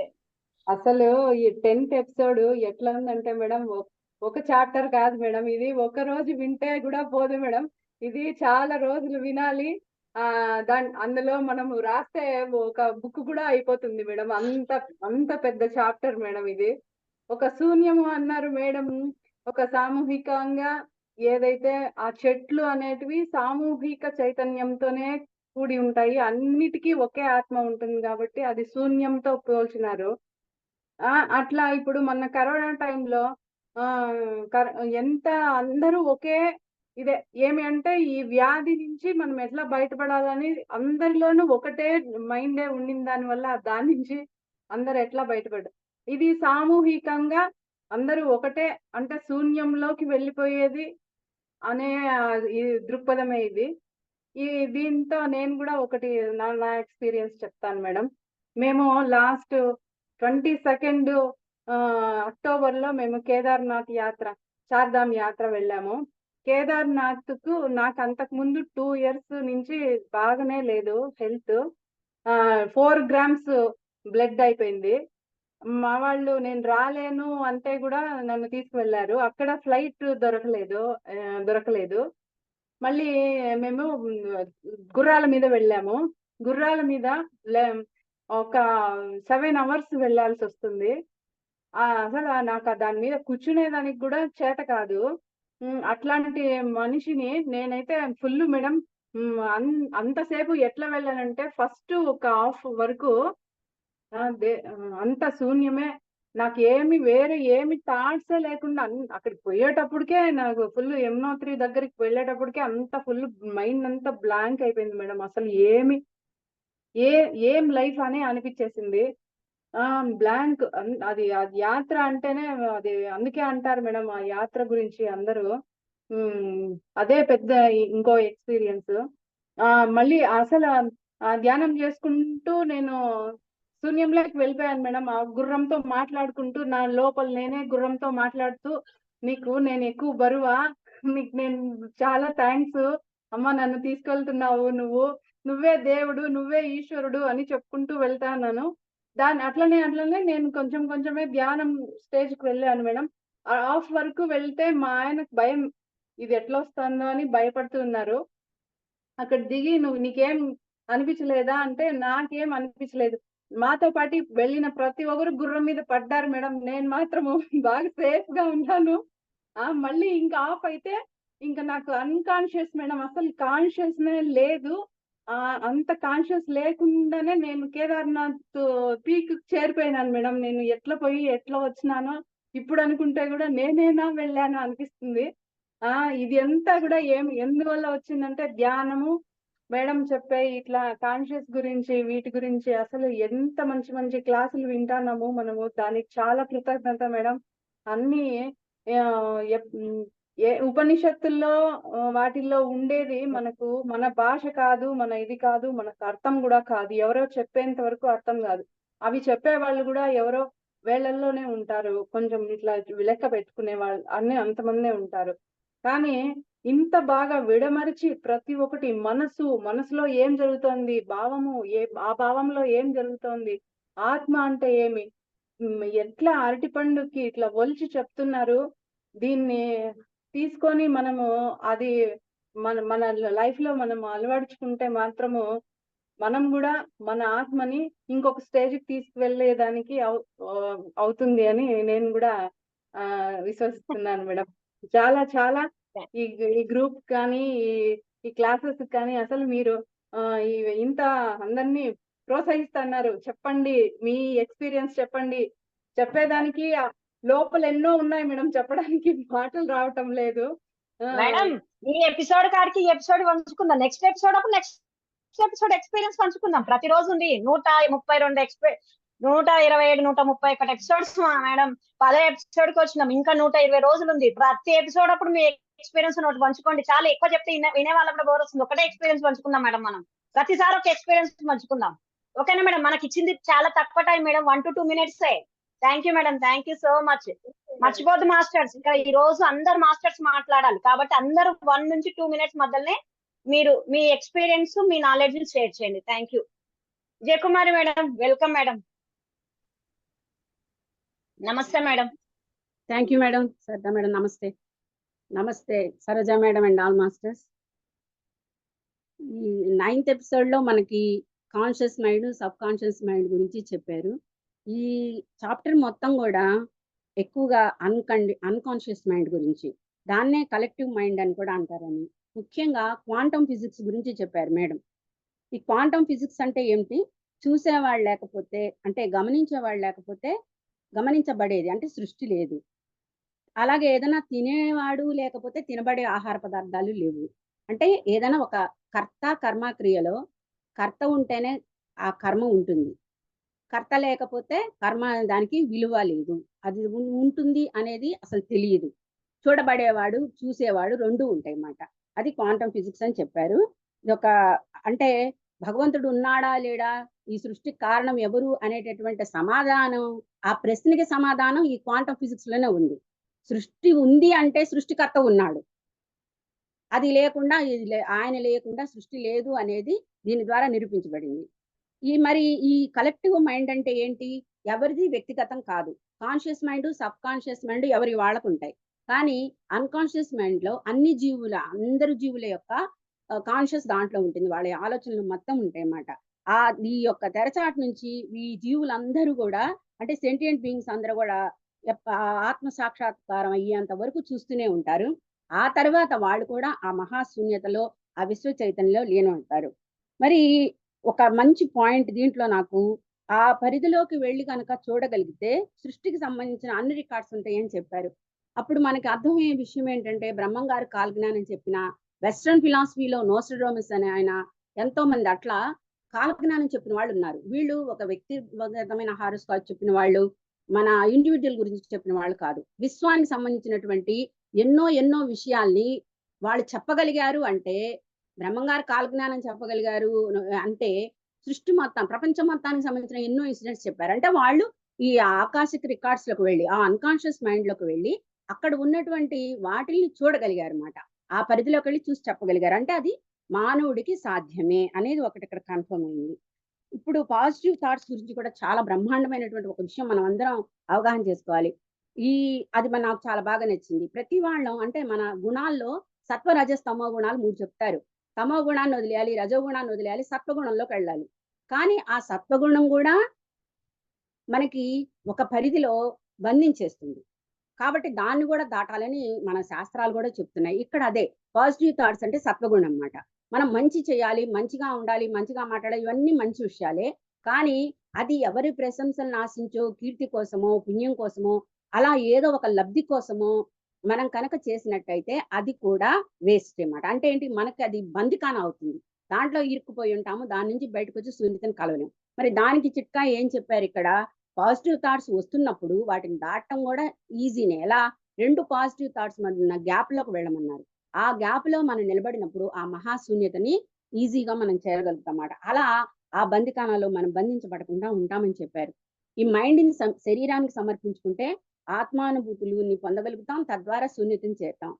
అసలు ఈ 10th ఎపిసోడ్ ఎట్లా ఉందంటే మేడం, ఒక చాప్టర్ కాదు మేడం, ఇది ఒక రోజు వింటే కూడా పోదు మేడం, ఇది చాలా రోజులు వినాలి. అందులో మనం రాస్తే ఒక బుక్ కూడా అయిపోతుంది మేడం, అంత పెద్ద చాప్టర్ మేడం ఇది. ఒక శూన్యము అన్నారు మేడం, ఒక సామూహికంగా ఏదైతే ఆ చెట్లు అనేటివి సామూహిక చైతన్యంతోనే కూడి ఉంటాయి, అన్నిటికీ ఒకే ఆత్మ ఉంటుంది కాబట్టి అది శూన్యంతో పోల్చినారు. అట్లా ఇప్పుడు మన కరోనా టైంలో ఎంత అందరూ ఒకే ఇదే ఏమి అంటే ఈ వ్యాధి నుంచి మనం ఎట్లా బయటపడాలని అందరిలోనూ ఒకటే మైండే ఉండిన దాని వల్ల దాని నుంచి అందరు ఎట్లా బయటపడ్డారు. ఇది సామూహికంగా అందరూ ఒకటే అంటే శూన్యంలోకి వెళ్ళిపోయేది అనే ఈ దృక్పథమే ఇది. దీంతో నేను కూడా ఒకటి నా ఎక్స్పీరియన్స్ చెప్తాను మేడం. మేము లాస్ట్ 22nd అక్టోబర్ లో మేము కేదార్నాథ్ యాత్ర, చార్ధామ్ యాత్ర వెళ్ళాము. కేదార్నాథ్ కు నాకు అంతకు ముందు 2 years నుంచి బాగానే లేదు హెల్త్. 4 grams బ్లడ్ అయిపోయింది. మా వాళ్ళు నేను రాలేను అంటే కూడా నన్ను తీసుకువెళ్ళారు. అక్కడ ఫ్లైట్ దొరకలేదు. మళ్ళీ మేము గుర్రాల మీద వెళ్ళాము. గుర్రాల మీద ఒక 7 hours వెళ్ళాల్సి వస్తుంది. అసలు నాకు దాని మీద కూర్చునేదానికి కూడా చేత కాదు. అట్లాంటి మనిషిని నేనైతే ఫుల్ మేడం. అంతసేపు ఎట్లా వెళ్ళానంటే ఫస్ట్ ఒక హాఫ్ వరకు అంత శూన్యమే, నాకు వేరే ఏమి థాట్స్ లేకుండా అక్కడికి పోయేటప్పటికే నాకు ఫుల్ యమునోత్రి దగ్గరికి వెళ్ళేటప్పటికే అంత ఫుల్ మైండ్ అంతా బ్లాంక్ అయిపోయింది మేడం. అసలు ఏం లైఫ్ అని అనిపించేసింది. బ్లాంక్. అది యాత్ర అంటేనే అది అందుకే అంటారు మేడం ఆ యాత్ర గురించి అందరూ. అదే పెద్ద ఇంకో ఎక్స్పీరియన్స్. మళ్ళీ అసలు ధ్యానం చేసుకుంటూ నేను శూన్యంలోకి వెళ్ళిపోయాను మేడం. ఆ గుర్రంతో మాట్లాడుకుంటూ నా లోపల నేనే గుర్రంతో మాట్లాడుతూ, నీకు నేను ఎక్కువ బరువా, నీకు నేను చాలా థ్యాంక్స్ అమ్మ, నన్ను తీసుకెళ్తున్నావు, నువ్వే దేవుడు, నువ్వే ఈశ్వరుడు అని చెప్పుకుంటూ వెళ్తాను. అట్లనే నేను కొంచెమే ధ్యానం స్టేజ్కి వెళ్ళాను మేడం. హాఫ్ వరకు వెళ్తే మా ఆయనకు భయం, ఇది ఎట్లా వస్తుందో అని భయపడుతున్నారు. అక్కడ దిగి నీకేం అనిపించలేదా అంటే నాకేం అనిపించలేదు. మాతో పాటు వెళ్ళిన ప్రతి ఒక్కరు గుర్రం మీద పడ్డారు మేడం. నేను మాత్రము బాగా సేఫ్ గా ఉన్నాను. మళ్ళీ ఇంకా ఆఫ్ అయితే ఇంకా నాకు అన్కాన్షియస్ మేడం, అసలు కాన్షియస్ లేదు. అంత కాన్షియస్ లేకుండానే నేను కేదార్నాథ్ పీక్ చేరిపోయినాను మేడం. నేను ఎట్లా పోయి ఎట్లా వచ్చినానో ఇప్పుడు అనుకుంటే కూడా నేనేనా వెళ్ళాను అనిపిస్తుంది. ఇది అంతా కూడా ఎందువల్ల వచ్చిందంటే ధ్యానము, మేడం చెప్పే ఇట్లా కాన్షియస్ గురించి వీటి గురించి అసలు ఎంత మంచి మంచి క్లాసులు వింటున్నాము మనము. దానికి చాలా కృతజ్ఞత మేడం. అన్ని ఉపనిషత్తుల్లో వాటిల్లో ఉండేది మనకు మన భాష కాదు, మన ఇది కాదు, మనకు అర్థం కూడా కాదు. ఎవరో చెప్పేంత వరకు అర్థం కాదు. అవి చెప్పే వాళ్ళు కూడా ఎవరో వేళల్లోనే ఉంటారు. కొంచెం ఇట్లా లెక్క పెట్టుకునే వాళ్ళు అంతమందే ఉంటారు. కానీ ఇంత బాగా విడమరిచి ప్రతి ఒక్కటి మనసులో ఏం జరుగుతోంది, భావము ఆ భావంలో ఏం జరుగుతోంది, ఆత్మ అంటే ఏమి, ఎట్లా అరటిపండుకి ఇట్లా ఒలిచి చెప్తున్నారు. దీన్ని తీసుకొని మనము అది మన లైఫ్ లో మనం అలవర్చుకుంటే మాత్రము మనం కూడా మన ఆత్మని ఇంకొక స్టేజ్ కి తీసుకువెళ్ళేదానికి అవుతుంది అని నేను కూడా విశ్వసిస్తున్నాను మేడం. చాలా చాలా ఈ గ్రూప్ కానీ ఈ క్లాసెస్ కానీ అసలు మీరు ఇంత అందరినీ ప్రోత్సహిస్తున్నారు. చెప్పండి, మీ ఎక్స్పీరియన్స్ చెప్పండి. చెప్పేదానికి లోపల ఎన్నో ఉన్నాయి మేడం, చెప్పడానికి మాటలు రావటం లేదు మేడం. ఈ ఎపిసోడ్ కాడికి ఈ ఎపిసోడ్ పంచుకుందాం. నెక్స్ట్ ఎపిసోడ్ ఎక్స్పీరియన్స్ పంచుకుందాం. ప్రతిరోజు ఉంది 132 127 131 ఎపిసోడ్స్ మేడం. 10 ఎపిసోడ్ కి వచ్చినాం. ఇంకా 120 రోజులు ఉంది. ప్రతి ఎపిసోడ్ అప్పుడు మీ ఎక్స్పీరియన్స్ నోట్ పంచుకోండి. చాలా ఎక్కువ చెప్తే వినే వాళ్ళకి కూడా బోర్ వస్తుంది. ఒకటే ఎక్స్పీరియన్స్ పంచుకుందాం మేడం. మనం ప్రతిసారి ఒక ఎక్స్పీరియన్స్ పంచుకుందాం. ఓకేనా మేడం? మనకి ఇచ్చింది చాలా తక్కువ time madam, 1 to 2 minutes. Thank you madam, thank you so much. మర్చిపోద్దు మాస్టర్స్, ఇక్కడ ఈ రోజు అందరు మాస్టర్స్ మాట్లాడాలి కాబట్టి అందరూ 1 నుంచి 2 minutes మధ్యలోనే మీరు మీ ఎక్స్పీరియన్స్, మీ నాలెడ్జ్ షేర్ చేయండి. Thank you. Vijayakumari madam, welcome madam. నమస్తే madam. Thank you madam. Shraddha madam namaste. Namaste Saroja madam and all masters. ఈ 9th ఎపిసోడ్ లో మనకి conscious mind, subconscious mind గురించి చెప్పారు. ఈ చాప్టర్ మొత్తం కూడా ఎక్కువగా అన్కాన్షియస్ మైండ్ గురించి, దాన్నే కలెక్టివ్ మైండ్ అని కూడా అంటారని, ముఖ్యంగా క్వాంటమ్ ఫిజిక్స్ గురించి చెప్పారు మేడం. ఈ క్వాంటమ్ ఫిజిక్స్ అంటే ఏమిటి? చూసేవాళ్ళు లేకపోతే, అంటే గమనించేవాళ్ళు లేకపోతే గమనించబడేది అంటే సృష్టి లేదు. అలాగే ఏదైనా తినేవాడు లేకపోతే తినబడే ఆహార పదార్థాలు లేవు. అంటే ఏదైనా ఒక కర్త కర్మ క్రియలో కర్త ఉంటేనే ఆ కర్మ ఉంటుంది. కర్త లేకపోతే కర్మ దానికి విలువ లేదు. అది ఉంటుంది అనేది అసలు తెలియదు. చూడబడేవాడు, చూసేవాడు రెండు ఉంటాయి అన్నమాట. అది క్వాంటమ్ ఫిజిక్స్ అని చెప్పారు. ఇది ఒక అంటే భగవంతుడు ఉన్నాడా లేడా, ఈ సృష్టికి కారణం ఎవరు అనేటటువంటి సమాధానం, ఆ ప్రశ్నకి సమాధానం ఈ క్వాంటమ్ ఫిజిక్స్ లోనే ఉంది. సృష్టి ఉంది అంటే సృష్టికర్త ఉన్నాడు. అది లేకుండా ఆయన లేకుండా సృష్టి లేదు అనేది దీని ద్వారా నిరూపించబడింది. ఈ కలెక్టివ్ మైండ్ అంటే ఏంటి? ఎవరిది వ్యక్తిగతం కాదు. Conscious mind, subconscious mind ఎవరి వాళ్ళకు ఉంటాయి. కానీ అన్కాన్షియస్ మైండ్ లో అందరు జీవుల యొక్క కాన్షియస్ దాంట్లో ఉంటుంది. వాళ్ళ ఆలోచనలు మొత్తం ఉంటాయి అన్నమాట. ఈ యొక్క తెరచాటు నుంచి ఈ జీవులందరూ కూడా, అంటే సెంటియంట్ బీయింగ్స్ అందరూ కూడా ఆత్మ సాక్షాత్కారం అయ్యేంత వరకు చూస్తూనే ఉంటారు. ఆ తర్వాత వాళ్ళు కూడా ఆ మహాశూన్యతలో, ఆ విశ్వ చైతన్యంలో లీనమవుతారు. మరి ఒక మంచి పాయింట్ దీంట్లో నాకు, ఆ పరిధిలోకి వెళ్ళి కనుక చూడగలిగితే సృష్టికి సంబంధించిన అన్ని రికార్డ్స్ ఉంటాయని చెప్పారు. అప్పుడు మనకి అర్థమయ్యే విషయం ఏంటంటే, బ్రహ్మం గారు కాలజ్ఞానం చెప్పిన వెస్ట్రన్ ఫిలాసఫీలో నోస్ట్రడామస్ అనే ఆయన, ఎంతో మంది అట్లా కాలజ్ఞానం చెప్పిన వాళ్ళు ఉన్నారు. వీళ్ళు ఒక వ్యక్తిగతమైన హారోస్కోప్ చెప్పిన వాళ్ళు, మన ఇండివిజువల్ గురించి చెప్పిన వాళ్ళు కాదు. విశ్వానికి సంబంధించినటువంటి ఎన్నో విషయాల్ని వాళ్ళు చెప్పగలిగారు. అంటే బ్రహ్మంగారు కాలజ్ఞానం చెప్పగలిగారు అంటే సృష్టి మొత్తం, ప్రపంచం మొత్తానికి సంబంధించిన ఎన్నో ఇన్సిడెంట్స్ చెప్పారు. అంటే వాళ్ళు ఈ ఆకాశిక రికార్డ్స్ లోకి వెళ్ళి, ఆ అన్కాన్షియస్ మైండ్ లోకి వెళ్ళి అక్కడ ఉన్నటువంటి వాటిని చూడగలిగారు అన్నమాట. ఆ పరిధిలోకి వెళ్ళి చూసి చెప్పగలిగారు. అంటే అది మానవుడికి సాధ్యమే అనేది ఒకటి ఇక్కడ కన్ఫర్మ్ అయింది. ఇప్పుడు పాజిటివ్ థాట్స్ గురించి కూడా చాలా బ్రహ్మాండమైనటువంటి ఒక విషయం మనం అందరం అవగాహన చేసుకోవాలి. అది నాకు చాలా బాగా నచ్చింది. ప్రతి వాళ్ళం అంటే మన గుణాల్లో సత్వ రజస్ తమో గుణాలు 3 చెప్తారు. తమో గుణాన్ని వదిలేయాలి, రజో గుణాన్ని వదిలేయాలి, సత్వగుణంలోకి వెళ్ళాలి. కానీ ఆ సత్వగుణం కూడా మనకి ఒక పరిధిలో బంధించేస్తుంది. కాబట్టి దాన్ని కూడా దాటాలని మన శాస్త్రాలు కూడా చెప్తున్నాయి. ఇక్కడ అదే పాజిటివ్ థాట్స్ అంటే సత్వగుణం అన్నమాట. మనం మంచి చేయాలి, మంచిగా ఉండాలి, మంచిగా మాట్లాడాలి, ఇవన్నీ మంచి విషయాలే. కానీ అది ఎవరి ప్రశంసలను ఆశించో, కీర్తి కోసమో, పుణ్యం కోసమో, అలా ఏదో ఒక లబ్ధి కోసమో మనం కనుక చేసినట్టయితే అది కూడా వేస్ట్ అన్నమాట. అంటే ఏంటి, మనకి అది బందికాన అవుతుంది. దాంట్లో ఇరుక్కుపోయి ఉంటాము. దాని నుంచి బయటకు వచ్చి శూన్యతను కలవలేం. మరి దానికి చిట్కా ఏం చెప్పారు ఇక్కడ? పాజిటివ్ థాట్స్ వస్తున్నప్పుడు వాటిని దాటడం కూడా ఈజీనే. ఎలా? 2 పాజిటివ్ థాట్స్ మధ్య గ్యాప్ లోకి వెళ్ళమన్నారు. ఆ గ్యాప్ లో మనం నిలబడినప్పుడు ఆ మహాశూన్యతని ఈజీగా మనం చేయగలుగుతాం అన్నమాట. అలా ఆ బందికానాలో మనం బంధించబడకుండా ఉంటామని చెప్పారు. ఈ మైండ్ ని శరీరానికి సమర్పించుకుంటే ఆత్మానుభూతులు పొందగలుగుతాం. తద్వారా శూన్యతని చేరుతాం.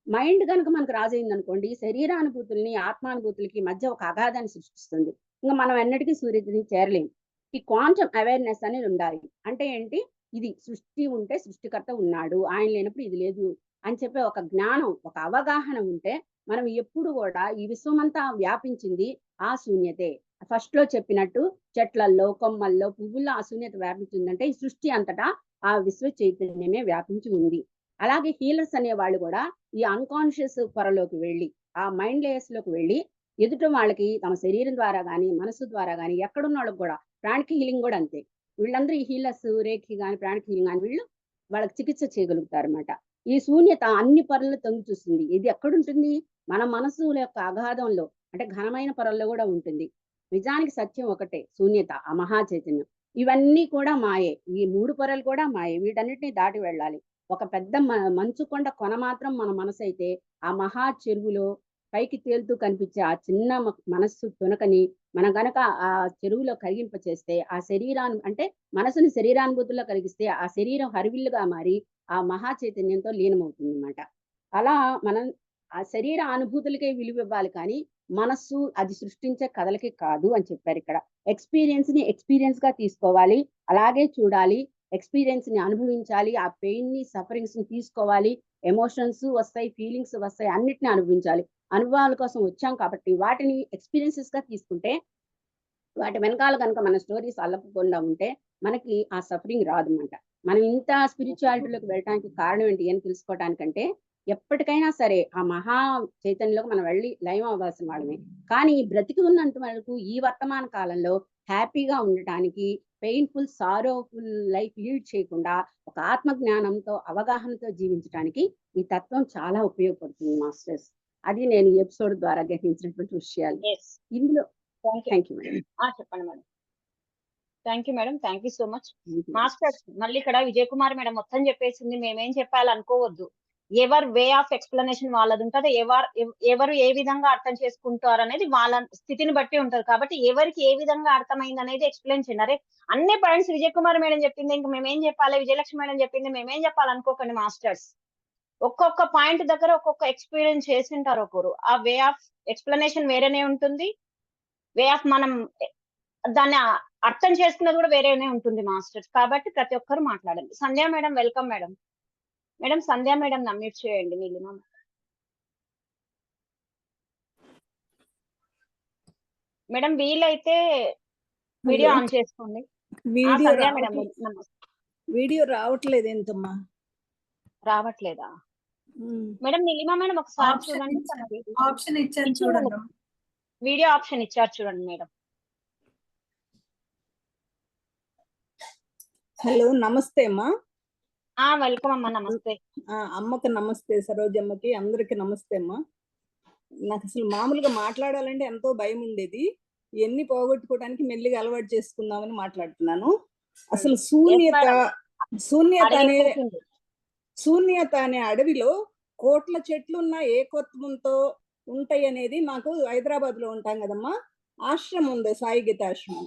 మైండ్ కనుక మనకు రాజైంది అనుకోండి, శరీరానుభూతుల్ని ఆత్మానుభూతులకి మధ్య ఒక అగాధాన్ని సృష్టిస్తుంది. ఇంకా మనం ఎన్నటికీ శూన్యతని చేరలేం. ఈ క్వాంటమ్ అవేర్నెస్ అనేది ఉండాలి. అంటే ఏంటి? ఇది సృష్టి ఉంటే సృష్టికర్త ఉన్నాడు, ఆయన లేనప్పుడు ఇది లేదు అని చెప్పే ఒక జ్ఞానం, ఒక అవగాహన ఉంటే మనం ఎప్పుడు కూడా ఈ విశ్వమంతా వ్యాపించింది ఆ శూన్యతే. ఫస్ట్ లో చెప్పినట్టు చెట్లల్లో, కొమ్మల్లో, పువ్వుల్లో ఆ శూన్యత వ్యాపించిందంటే ఈ సృష్టి అంతటా ఆ విశ్వ చైతన్యమే వ్యాపించి ఉంది. అలాగే హీలర్స్ అనే వాళ్ళు కూడా ఈ అన్కాన్షియస్ పొరలోకి వెళ్ళి, ఆ మైండ్ లేయర్స్ లోకి వెళ్ళి ఎదుట వాళ్ళకి తమ శరీరం ద్వారా గానీ, మనసు ద్వారా గానీ, ఎక్కడున్న వాళ్ళకి కూడా ప్రాణిక్ హీలింగ్ కూడా అంతే. వీళ్ళందరూ ఈ హీలర్స్, రేఖి గాని, ప్రాణిక్ హీలింగ్ గాని వీళ్ళు వాళ్ళకి చికిత్స చేయగలుగుతారు అన్నమాట. ఈ శూన్యత అన్ని పొరల్లో తొంగి చూస్తుంది. ఇది ఎక్కడుంటుంది? మన మనసు యొక్క అగాధంలో, అంటే ఘనమైన పొరల్లో కూడా ఉంటుంది. నిజానికి సత్యం ఒకటే, శూన్యత, ఆ మహా చైతన్యం. ఇవన్నీ కూడా మాయే. ఈ 3 పొరలు కూడా మాయే. వీటన్నిటిని దాటి వెళ్ళాలి. ఒక పెద్ద మంచు కొండ కొన మాత్రం మన మనసు అయితే, ఆ మహా చెరువులో పైకి తేలుతూ కనిపించే ఆ చిన్న మనస్సు తునకని మనం గనక ఆ చెరువులో కరిగింప చేస్తే, ఆ శరీరాన్ని అంటే మనసుని శరీరానుభూతుల్లో కలిగిస్తే ఆ శరీరం హరివిల్లుగా మారి ఆ మహా చైతన్యంతో లీనమవుతుంది అన్నమాట. అలా మనం ఆ శరీర అనుభూతులకే విలువ ఇవ్వాలి, కానీ మనస్సు అది సృష్టించే కథలకి కాదు అని చెప్పారు ఇక్కడ. ఎక్స్పీరియన్స్ ని ఎక్స్పీరియన్స్ గా తీసుకోవాలి, అలాగే చూడాలి, ఎక్స్పీరియన్స్ ని అనుభవించాలి, ఆ పెయిన్ ని, సఫరింగ్స్ ని తీసుకోవాలి. ఎమోషన్స్ వస్తాయి, ఫీలింగ్స్ వస్తాయి, అన్నిటిని అనుభవించాలి. అనుభవాల కోసం వచ్చాం కాబట్టి వాటిని ఎక్స్పీరియన్సెస్ గా తీసుకుంటే, వాటి వెనకాల కనుక మన స్టోరీస్ అల్లకుండా ఉంటే మనకి ఆ సఫరింగ్ రాదన్నమాట. మనం ఇంత స్పిరిచువాలిటీలోకి వెళ్ళడానికి కారణం ఏంటి అని తెలుసుకోవడానికంటే, ఎప్పటికైనా సరే ఆ మహా చైతన్యంలోకి మనం వెళ్ళి లయం అవ్వాల్సిన వాళ్ళమే. కానీ బ్రతికి ఉన్నంత వరకు ఈ వర్తమాన కాలంలో హ్యాపీగా ఉండటానికి, పెయిన్ఫుల్, సారోఫుల్ లైఫ్ లీడ్ చేయకుండా ఒక ఆత్మ జ్ఞానంతో, అవగాహనతో జీవించడానికి ఈ తత్వం చాలా ఉపయోగపడుతుంది మాస్టర్స్. అది నేను ఈ ఎపిసోడ్ ద్వారా గ్రహించినటువంటి విషయాలు. Yes. ఇందులో Thank you. Thank you madam. చెప్పండి మేడం. Thank you madam. Thank you so much. Thank you. Masters మళ్ళీ ఇక్కడ విజయ్ కుమార్ మేడం మొత్తం చెప్పేసింది. మేమేం చెప్పాలి అనుకోవద్దు. ఎవరు వే ఆఫ్ ఎక్స్ప్లెనేషన్ వాళ్ళది ఉంటది. ఎవరు ఏ విధంగా అర్థం చేసుకుంటారు అనేది వాళ్ళ స్థితిని బట్టి ఉంటది. కాబట్టి ఎవరికి ఏ విధంగా అర్థమైంది అనేది ఎక్స్ప్లెయిన్ చేయండి. అరే అన్ని పాయింట్స్ విజయ్ కుమార్ మేడం చెప్పింది, ఇంకా మేమేం చెప్పాలి, విజయలక్ష్మి మేడం చెప్పింది, మేమేం చెప్పాలి అనుకోకండి మాస్టర్స్. ఒక్కొక్క పాయింట్ దగ్గర ఒక్కొక్క ఎక్స్పీరియన్స్ చేసింటారు ఒకరు. ఆ వే ఆఫ్ ఎక్స్ప్లెనేషన్ వేరేనే ఉంటుంది. వే ఆఫ్ మనం దాన్ని అర్థం చేసుకున్నది కూడా వేరేనే ఉంటుంది మాస్టర్స్. కాబట్టి ప్రతి ఒక్కరు మాట్లాడండి. సంధ్య మేడం వెల్కమ్ మేడం. మేడం సంధ్య మేడం అన్మ్యూట్ చేయండి. నీలిమ మేడం వీలైతే వీడియో ఆన్ చేసుకోండి. వీడియో సంధ్య మేడం నమస్తే. వీడియో రావట్లేదు ఏంటమ్మా? రావట్లేదా మేడం? నీలిమ మేడం ఒకసారి చూడండి. ఆప్షన్ ఇచ్చారు చూడండి. వీడియో ఆప్షన్ ఇచ్చారు చూడండి మేడం. హలో నమస్తే అమ్మా. వెల్కమ్ అమ్మా. నమస్తే అమ్మకి నమస్తే, సరోజమ్మకి, అందరికి నమస్తే అమ్మా. నాకు అసలు మామూలుగా మాట్లాడాలంటే ఎంతో భయం ఉండేది. ఇవన్నీ పోగొట్టుకోవడానికి మెల్లిగా అలవాటు చేసుకుందామని మాట్లాడుతున్నాను. అసలు శూన్యత అనే అడవిలో కోట్ల చెట్లు ఉన్న ఏకత్వంతో ఉంటాయి అనేది, మాకు హైదరాబాద్ లో ఉంటాం కదమ్మా, ఆశ్రమం ఉంది, సాయి గీత ఆశ్రమం.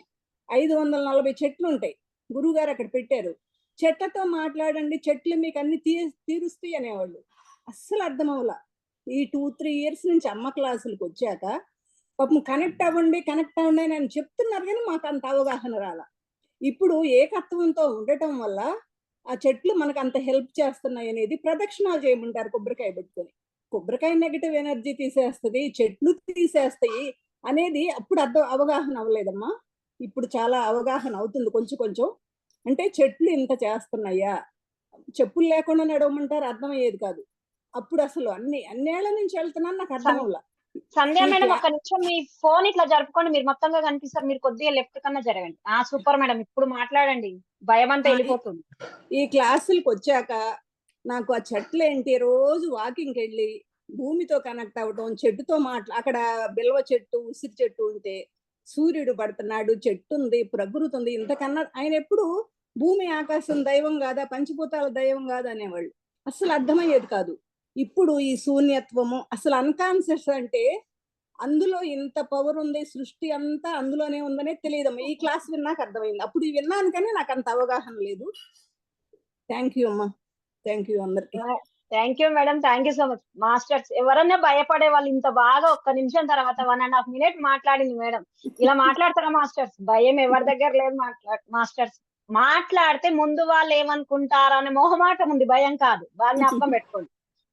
540 చెట్లు ఉంటాయి. గురువు గారు అక్కడ పెట్టారు. చెట్లతో మాట్లాడండి, చెట్లు మీకు అన్ని తీరుస్తాయి అనేవాళ్ళు. అస్సలు అర్థం అవ్వాల. ఈ 2-3 ఇయర్స్ నుంచి అమ్మ క్లాసులకు వచ్చాక పాపం కనెక్ట్ అవ్వండి అని అని చెప్తున్నారు, కానీ మాకు అంత అవగాహన రాల. ఇప్పుడు ఏకత్వంతో ఉండటం వల్ల ఆ చెట్లు మనకు అంత హెల్ప్ చేస్తున్నాయి అనేది ప్రదక్షిణాలు చేయమంటారు కొబ్బరికాయ పెట్టుకొని. కొబ్బరికాయ నెగటివ్ ఎనర్జీ తీసేస్తుంది, చెట్లు తీసేస్తాయి అనేది అప్పుడు అవగాహన అవ్వలేదమ్మా. ఇప్పుడు చాలా అవగాహన అవుతుంది కొంచెం కొంచెం. అంటే చెట్లు ఇంత చేస్తున్నాయా, చెప్పులు లేకుండా నడవమంటారు, అర్థమయ్యేది కాదు. అప్పుడు అసలు అన్నేళ్ల నుంచి వెళ్తున్నాను, నాకు అర్థం అవ్వలా. సంధ్య ఈ మేడం క్లా- ఒక నిమిషం మీ ఫోన్ ఇట్లా జరుపుకోండి, మీరు మొత్తంగా కనిపిస్తారు, మీరు కొద్దిగా లెఫ్ట్ కన్నా జరగండి. సూపర్ మేడం, ఇప్పుడు మాట్లాడండి, భయం అంతా వెళ్ళిపోతుంది. ఈ క్లాసులకు వచ్చాక నాకు ఆ చెట్లు ఏంటి, రోజు వాకింగ్కి వెళ్ళి భూమితో కనెక్ట్ అవ్వడం, చెట్టుతో అక్కడ బిల్వ చెట్టు, ఉసిరి చెట్టు ఉంటే సూర్యుడు పడుతున్నాడు, చెట్టు ఉంది, ప్రకృతి ఉంది, ఇంతకన్నా ఆయన ఎప్పుడు భూమి ఆకాశం దైవం కాదా, పంచభూతాల దైవం కాదా అనేవాళ్ళు. అసలు అర్థమయ్యేది కాదు. ఇప్పుడు ఈ శూన్యత్వము అసలు అన్కాన్షియస్ అంటే అందులో ఇంత పవర్ ఉంది, సృష్టి అంతా అందులోనే ఉందనే తెలియదమ్మా. ఈ క్లాస్ విన్నాక అర్థమైంది. అప్పుడు విన్నాను కానీ నాకు అంత అవగాహన లేదు. థ్యాంక్ యూ అమ్మా, థ్యాంక్ యూ అందరికి. Thank you madam, thank you so much. Masters ఎవరన్నా భయపడే వాళ్ళు ఇంత బాగా ఒక్క నిమిషం తర్వాత 1.5 minute మాట్లాడింది మేడం. ఇలా మాట్లాడతారా మాస్టర్స్? భయం ఎవరి దగ్గర లేదు మాస్టర్స్. మాట్లాడితే ముందు వాళ్ళు ఏమనుకుంటారా అనే మొహమాటం ఉంది, భయం కాదు. బాగా జ్ఞాపకం పెట్టుకోండి.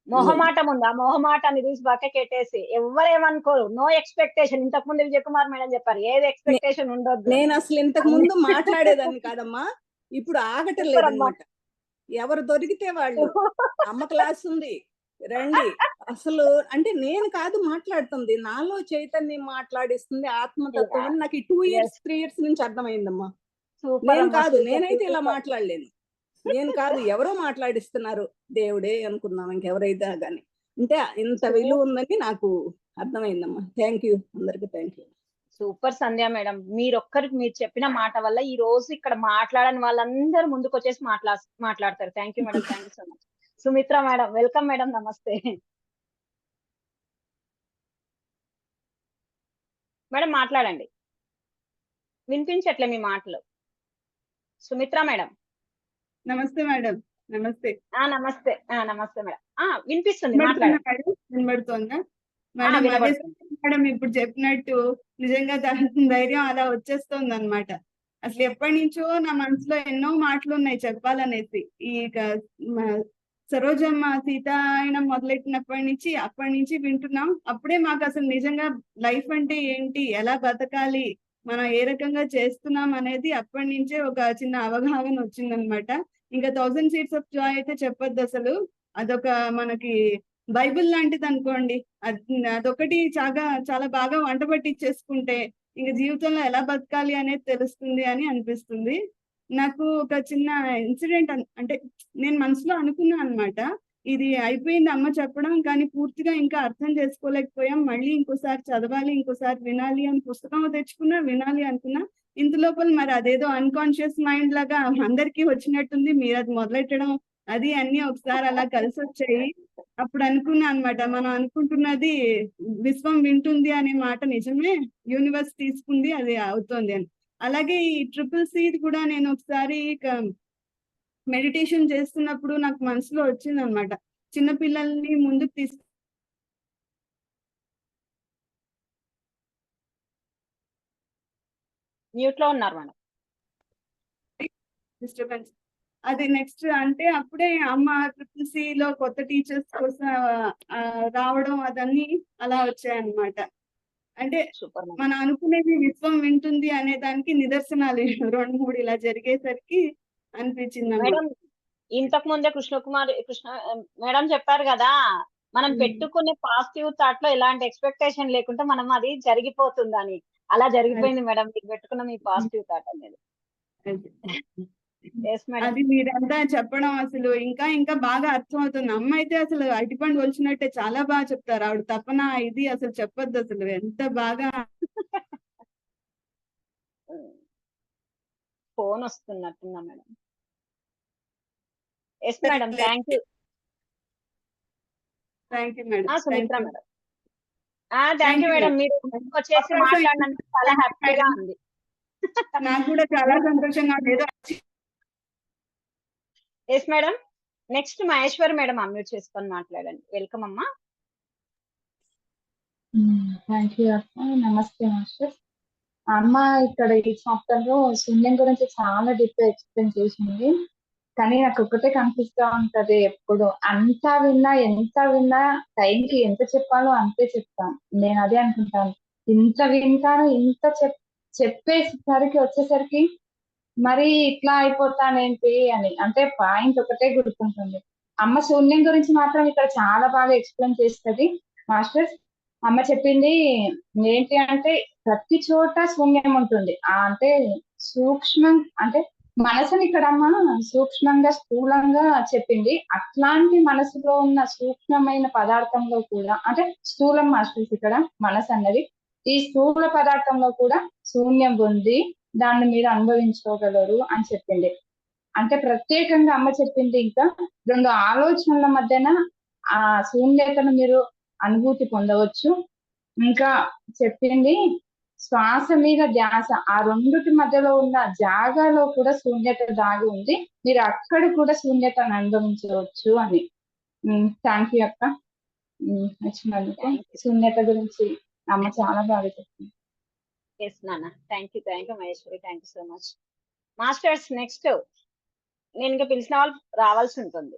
మొహమాటం ఉంది, ఆ మొహమాటాన్ని తీసి పక్కకెట్టేసి ఎవరేమనుకోరు. No expectation. ఇంతకు ముందు విజయకుమార్ మేడం చెప్పారు, ఏది ఎక్స్పెక్టేషన్ ఉండొద్దు. నేను అసలు ఇంతకు ముందు మాట్లాడేదాన్ని కాదమ్మా, ఇప్పుడు ఆగటం లేదన్నమాట. ఎవరు దొరికితే వాళ్ళు అమ్మ క్లాస్ ఉంది రండి. అసలు అంటే నేను కాదు మాట్లాడుతుంది, నాలో చైతన్యం మాట్లాడిస్తుంది, ఆత్మతత్వం. నాకు ఈ 2 years 3 years నుంచి అర్థమైందమ్మా. నేను కాదు, నేనైతే ఇలా మాట్లాడలేను. నేను కాదు, ఎవరో మాట్లాడిస్తున్నారు, దేవుడే అనుకుందాం ఇంకెవరైతే గాని. అంటే ఇంత విలువ ఉందని నాకు అర్థమైందమ్మా. థ్యాంక్ యూ అందరికి, thank you. Super Sandhya madam, మీరొక్కరికి మీరు చెప్పిన మాట వల్ల ఈ రోజు ఇక్కడ మాట్లాడని వాళ్ళందరూ ముందుకు వచ్చేసి మాట్లాడతారు. Thank you madam, thank you so much. Sumitra madam, welcome madam, నమస్తే మేడం. మాట్లాడండి, వినిపించట్లే మీ మాటలు. సుమిత్ర మేడం. నమస్తే మేడం. నమస్తే. నమస్తే. నమస్తే మేడం. వినిపిస్తుంది, మాట్లాడండి. వినబడుతోందా మేడం? అదే మేడం ఇప్పుడు చెప్పినట్టు నిజంగా ధైర్యం అలా వచ్చేస్తుంది అనమాట. అసలు ఎప్పటి నుంచో నా మనసులో ఎన్నో మాటలు ఉన్నాయి చెప్పాలనేసి. ఈ సరోజమ్మ సీతాయనం మొదలెట్టినప్పటి నుంచి వింటున్నాం. అప్పుడే మాకు అసలు నిజంగా లైఫ్ అంటే ఏంటి, ఎలా బతకాలి, మనం ఏ రకంగా చేస్తున్నాం అనేది అప్పటి నుంచే ఒక చిన్న అవగాహన వచ్చిందనమాట. ఇంకా 1000 Seeds of Joy అయితే చెప్పొద్దు అసలు. అదొక మనకి బైబిల్ లాంటిది అనుకోండి. అదొకటి చాలా బాగా వంట పట్టించేసుకుంటే ఇంక జీవితంలో ఎలా బతకాలి అనేది తెలుస్తుంది అని అనిపిస్తుంది. నాకు ఒక చిన్న ఇన్సిడెంట్ అంటే నేను మనసులో అనుకున్నా అనమాట, ఇది అయిపోయింది అమ్మ చెప్పడం, కానీ పూర్తిగా ఇంకా అర్థం చేసుకోలేకపోయాం. మళ్ళీ ఇంకోసారి చదవాలి, ఇంకోసారి వినాలి అని పుస్తకం తెచ్చుకున్నా, వినాలి అనుకున్నా. ఇంత లోపల మరి అదేదో అన్కాన్షియస్ మైండ్ లాగా అందరికీ వచ్చినట్టుంది, మీరు అది మొదలెట్టడం అది అన్ని ఒకసారి అలా కలిసి వచ్చాయి. అప్పుడు అనుకున్నా అనమాట, మనం అనుకుంటున్నది విశ్వం వింటుంది అనే మాట నిజమే, యూనివర్స్ తీసుకుంది, అది అవుతుంది అని. అలాగే ఈ CCC కూడా నేను ఒకసారి మెడిటేషన్ చేస్తున్నప్పుడు నాకు మనసులో వచ్చింది అనమాట, చిన్నపిల్లల్ని ముందుకు మ్యూట్ లో ఉన్నారు మేడం. డిస్టర్బెన్స్. అది నెక్స్ట్ అంటే అప్పుడే అమ్మ CCC లో కొత్త టీచర్స్ కోసం రావడం అదన్నీ అలా వచ్చాయన్నమాట. అంటే మనం అనుకునేది విశ్వం వింటుంది అనే దానికి నిదర్శనాలు 2-3 ఇలా జరిగేసరికి అనిపించింది. మేడం ఇంతకు ముందే కృష్ణ మేడం చెప్పారు కదా, మనం పెట్టుకునే పాజిటివ్ థాట్ లో ఎలాంటి ఎక్స్పెక్టేషన్ లేకుండా మనం అది జరిగిపోతుందని. అలా జరిగిపోయింది మేడం, మీరు పెట్టుకున్న మీ పాజిటివ్ థాట్ అనేది. అది మీరంతా చెప్పడం అసలు ఇంకా ఇంకా బాగా అర్థం అవుతుంది. అమ్మ అయితే అసలు అరటిపండు వచ్చినట్టే చాలా బాగా చెప్తారు. ఆవిడ తపన ఇది అసలు చెప్పొద్దు, అసలు ఎంత బాగా. ఫోన్ వస్తున్నట్టుందా మేడం? Yes madam, thank you. Thank you madam. Sumitra madam. Thank you madam, మీరు వచ్చేసి మాట్లాడినందుకు చాలా హ్యాపీగా ఉంది. నాకు కూడా చాలా సంతోషంగా ఉంది. Yes madam. Next Maheshwari madam, unmute చేసుకొని మాట్లాడండి. వెల్కమ్ అమ్మా. థ్యాంక్ యూ అక్క. నమస్తే మాస్టర్. అమ్మ ఇక్కడ ఈ చాప్టర్ లో శూన్యం గురించి చాలా డీప్ గా ఎక్స్ప్లెయిన్ చేసింది. కానీ నాకు ఒకటే కన్ఫ్యూజ్ గా ఉంటది ఎప్పుడు. అంతా విన్నా, ఎంత విన్నా టైంకి ఎంత చెప్పాలో అంతే చెప్తాను. నేను అదే అనుకుంటాను. ఇంత వింటాను, ఇంత చెప్పేసరికి వచ్చేసరికి మరి ఇట్లా అయిపోతానేంటి అని. అంటే పాయింట్ ఒకటే గుర్తుంటుంది. అమ్మ శూన్యం గురించి మాత్రం ఇక్కడ చాలా బాగా ఎక్స్ప్లెయిన్ చేస్తుంది మాస్టర్స్. అమ్మ చెప్పింది ఏంటి అంటే ప్రతి చోట శూన్యం ఉంటుంది. అంటే సూక్ష్మం అంటే మనసుని ఇక్కడ అమ్మ సూక్ష్మంగా స్థూలంగా చెప్పింది. అట్లాంటి మనసులో ఉన్న సూక్ష్మమైన పదార్థంలో కూడా అంటే స్థూలం మాస్టర్స్ ఇక్కడ మనసు అన్నది. ఈ స్థూల పదార్థంలో కూడా శూన్యం ఉంది, దాన్ని మీరు అనుభవించుకోగలరు అని చెప్పింది. అంటే ప్రత్యేకంగా అమ్మ చెప్పింది ఇంకా 2 ఆలోచనల మధ్యన ఆ శూన్యతను మీరు అనుభూతి పొందవచ్చు. ఇంకా చెప్పింది శ్వాస మీద ధ్యాస, ఆ రెండుటి మధ్యలో ఉన్న జాగాలో కూడా శూన్యత దాగి ఉంది, మీరు అక్కడ కూడా శూన్యతను అనుభవించవచ్చు అని. థ్యాంక్ యూ అక్క. వచ్చినందుకు శూన్యత గురించి అమ్మ చాలా బాగా చెప్పింది. ఎస్ నాన్న, thank you Maheshwari, thank you so much. Masters next నేను ఇంకా పిలిచిన వాళ్ళు రావాల్సి ఉంటుంది.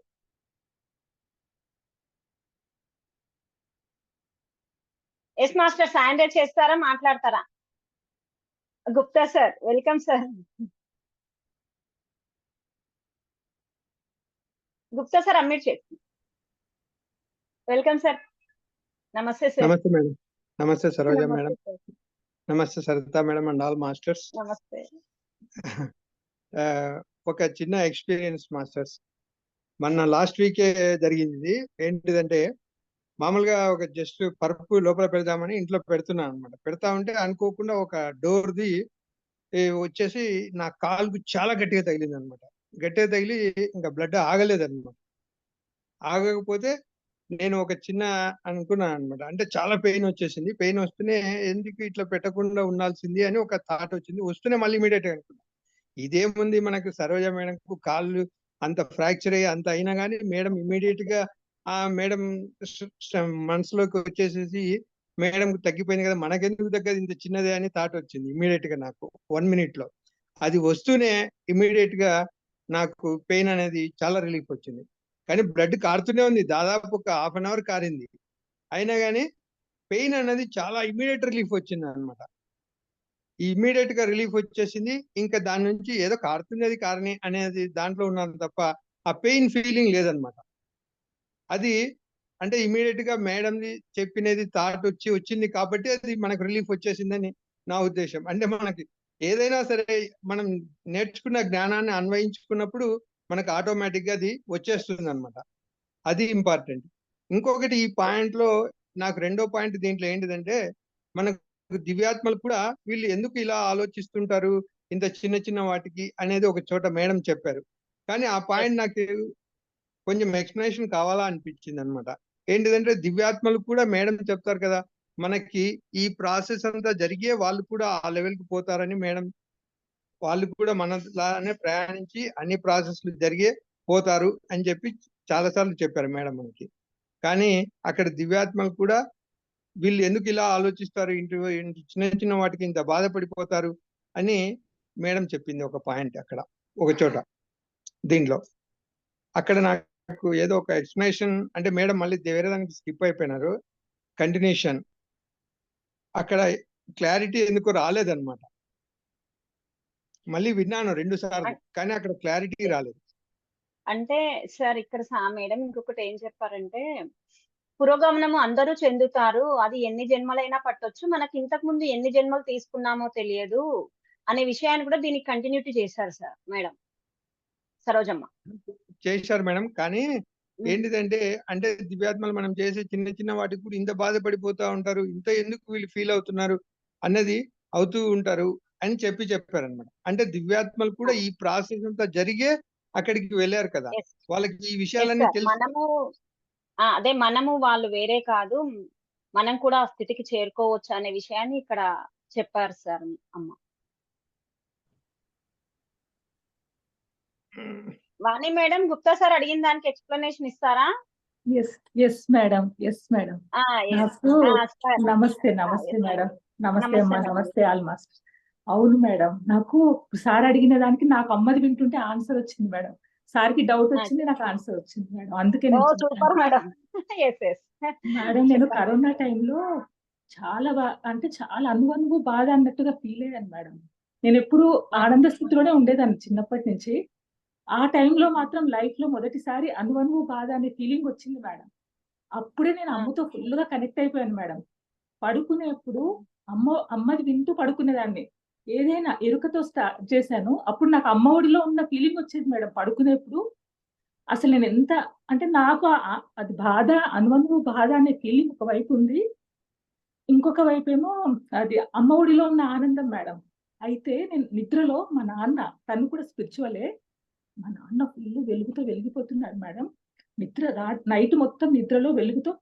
ఎస్ మాస్టర్స్ హ్యాండ్ రైజ్ చేస్తారా, మాట్లాడతారా? Gupta sir, welcome sir. Gupta sir admit చేస్తుంది. Welcome sir. Namaste sir. Namaste madam. Namaste Saroja madam. Namaste Saritha madam and all masters. Namaste. ఒక చిన్న ఎక్స్పీరియన్స్ మాస్టర్స్. మొన్న లాస్ట్ వీకే జరిగింది. ఏంటిదంటే మామూలుగా ఒక జస్ట్ పరుపు లోపల పెడదామని ఇంట్లో పెడుతున్నాను అనమాట. పెడతా ఉంటే అనుకోకుండా ఒక డోర్ది వచ్చేసి నా కాలుకు చాలా గట్టిగా తగిలింది అనమాట. గట్టిగా తగిలి ఇంకా బ్లడ్ ఆగలేదన్నమాట. ఆగకపోతే నేను ఒక చిన్న అనుకున్నాను అనమాట. అంటే చాలా పెయిన్ వచ్చేసింది. పెయిన్ వస్తూనే ఎందుకు ఇట్లా పెట్టకుండా ఉండాల్సింది అని ఒక థాట్ వచ్చింది. వస్తూనే మళ్ళీ ఇమీడియట్ గా అనుకున్నా, ఇదేముంది మనకు సరోజ మేడంకు కాళ్ళు అంత ఫ్రాక్చర్ అయ్యి అంత అయినా కానీ మేడం ఇమీడియట్ గా ఆ మేడం మనసులోకి వచ్చేసేసి మేడం తగ్గిపోయింది కదా, మనకెందుకు తగ్గదు ఇంత చిన్నదే అని థాట్ వచ్చింది ఇమీడియట్ గా నాకు 1 minute లో. అది వస్తూనే ఇమీడియట్ గా నాకు పెయిన్ అనేది చాలా రిలీఫ్ వచ్చింది. కానీ బ్లడ్ కారుతూనే ఉంది, దాదాపు ఒక 1/2 hour కారింది. అయినా కానీ పెయిన్ అనేది చాలా ఇమీడియట్ రిలీఫ్ వచ్చింది అనమాట. ఇమీడియట్ గా రిలీఫ్ వచ్చేసింది. ఇంకా దాని నుంచి ఏదో కారుతున్నది కారణి అనేది దాంట్లో ఉన్నాను తప్ప ఆ పెయిన్ ఫీలింగ్ లేదనమాట. అది అంటే ఇమీడియట్ గా మేడంది చెప్పినది థాట్ వచ్చింది కాబట్టి అది మనకు రిలీఫ్ వచ్చేసిందని నా ఉద్దేశం. అంటే మనకి ఏదైనా సరే మనం నేర్చుకున్న జ్ఞానాన్ని అన్వయించుకున్నప్పుడు మనకు ఆటోమేటిక్ గా అది వచ్చేస్తుంది అనమాట. అది ఇంపార్టెంట్. ఇంకొకటి ఈ పాయింట్ లో నాకు రెండో పాయింట్ దీంట్లో ఏంటిదంటే, మనకు దివ్యాత్మలు కూడా వీళ్ళు ఎందుకు ఇలా ఆలోచిస్తుంటారు ఇంత చిన్న చిన్న వాటికి అనేది ఒక చోట మేడం చెప్పారు. కానీ ఆ పాయింట్ నాకు కొంచెం ఎక్స్ప్లెనేషన్ కావాలా అనిపించింది అనమాట. ఏంటిదంటే దివ్యాత్మలు కూడా మేడం చెప్తారు కదా, మనకి ఈ ప్రాసెస్ అంతా జరిగే వాళ్ళు కూడా ఆ లెవెల్కి పోతారని మేడం, వాళ్ళు కూడా మనలానే ప్రయాణించి అన్ని ప్రాసెస్లు జరిగే పోతారు అని చెప్పి చాలాసార్లు చెప్పారు మేడం మనకి. కానీ అక్కడ దివ్యాత్మలు కూడా వీళ్ళు ఎందుకు ఇలా ఆలోచిస్తారు, ఇంటి చిన్న చిన్న వాటికి ఇంత బాధపడిపోతారు అని మేడం చెప్పింది ఒక పాయింట్ అక్కడ ఒక చోట. దీంట్లో అక్కడ నాకు ఏదో ఒక ఎక్స్ప్లెనేషన్ అంటే మేడం మళ్ళీ వేరే దానికి స్కిప్ అయిపోయినారు. కంటిన్యూషన్ అక్కడ క్లారిటీ ఎందుకో రాలేదన్నమాట. మళ్ళీ విన్నాను 2 సార్లు కానీ అక్కడ క్లారిటీ రాలేదు. అంటే సార్ ఇక్కడ మేడం ఇంకొకటి ఏం చెప్పారంటే, పురోగమనము అందరూ చెందుతారు, అది ఎన్ని జన్మలైనా పట్టొచ్చు, మనకి ఇంతకు ముందు ఎన్ని జన్మలు తీసుకున్నామో తెలియదు అనే విషయాన్ని కూడా దీనికి కంటిన్యూటీ చేశారు సార్ మేడం సరోజమ్మ. చేశారు మేడం. కానీ ఏంటిదంటే అంటే దివ్యాత్మలు మనం చేసే చిన్న చిన్న వాటికి కూడా ఇంత బాధపడిపోతా ఉంటారు, ఇంత ఎందుకు వీళ్ళు ఫీల్ అవుతున్నారు అన్నది అవుతూ ఉంటారు అని చెప్పారనమాట. అంటే దివ్యాత్మలు కూడా ఈ ప్రాసెస్ అంతా జరిగే అక్కడికి వెళ్ళారు కదా, వాళ్ళకి ఈ విషయాలన్నీ తెలుసు. మనము వాళ్ళు వేరే కాదు, మనం కూడా ఆ స్థితికి చేరుకోవచ్చు అనే విషయాన్ని ఇక్కడ చెప్పారు సార్ అమ్మ. వాణి మేడం, గుప్తా సార్ అడిగిన దానికి ఎక్స్ప్లెనేషన్ ఇస్తారా? Yes madam. నమస్తే మేడం. నమస్తే అమ్మా. నమస్తే ఆల్మోస్ట్. అవును మేడం, నాకు సార్ అడిగిన దానికి నాకు అమ్మది వింటుంటే ఆన్సర్ వచ్చింది మేడం. సార్కి డౌట్ వచ్చింది, నాకు ఆన్సర్ వచ్చింది మేడం. అందుకే నేను సూపర్ చెప్తాను. మేడం. ఎస్ ఎస్ మేడం నేను కరోనా టైంలో చాలా అంటే చాలా అనువనువు బాధ అన్నట్టుగా ఫీల్ అయ్యాను మేడం. నేను ఎప్పుడు ఆనంద స్థితిలోనే ఉండేదాన్ని చిన్నప్పటి నుంచి. ఆ టైంలో మాత్రం లైఫ్ లో మొదటిసారి అనువనువు బాధ అనే ఫీలింగ్ వచ్చింది మేడం. అప్పుడే నేను అమ్మతో ఫుల్ గా కనెక్ట్ అయిపోయాను మేడం. పడుకునేప్పుడు అమ్మది వింటూ పడుకునేదాన్ని. ఏదైనా ఎరుకతో స్టార్ట్ చేశాను. అప్పుడు నాకు అమ్మ ఒడిలో ఉన్న ఫీలింగ్ వచ్చేది మేడం పడుకునేప్పుడు. అసలు నేను ఎంత అంటే నాకు అది బాధ, అనువనువు బాధ అనే ఫీలింగ్ ఒక వైపు ఉంది. ఇంకొక వైపేమో అది అమ్మ ఒడిలో ఉన్న ఆనందం మేడం. అయితే నేను నిద్రలో మా నాన్న, తను కూడా స్పిరిచువలే, మా నాన్న ఫుల్ వెలుగుతో వెలిగిపోతున్నాడు మేడం. నైట్ మొత్తం నిద్రలో వెలుగుతో,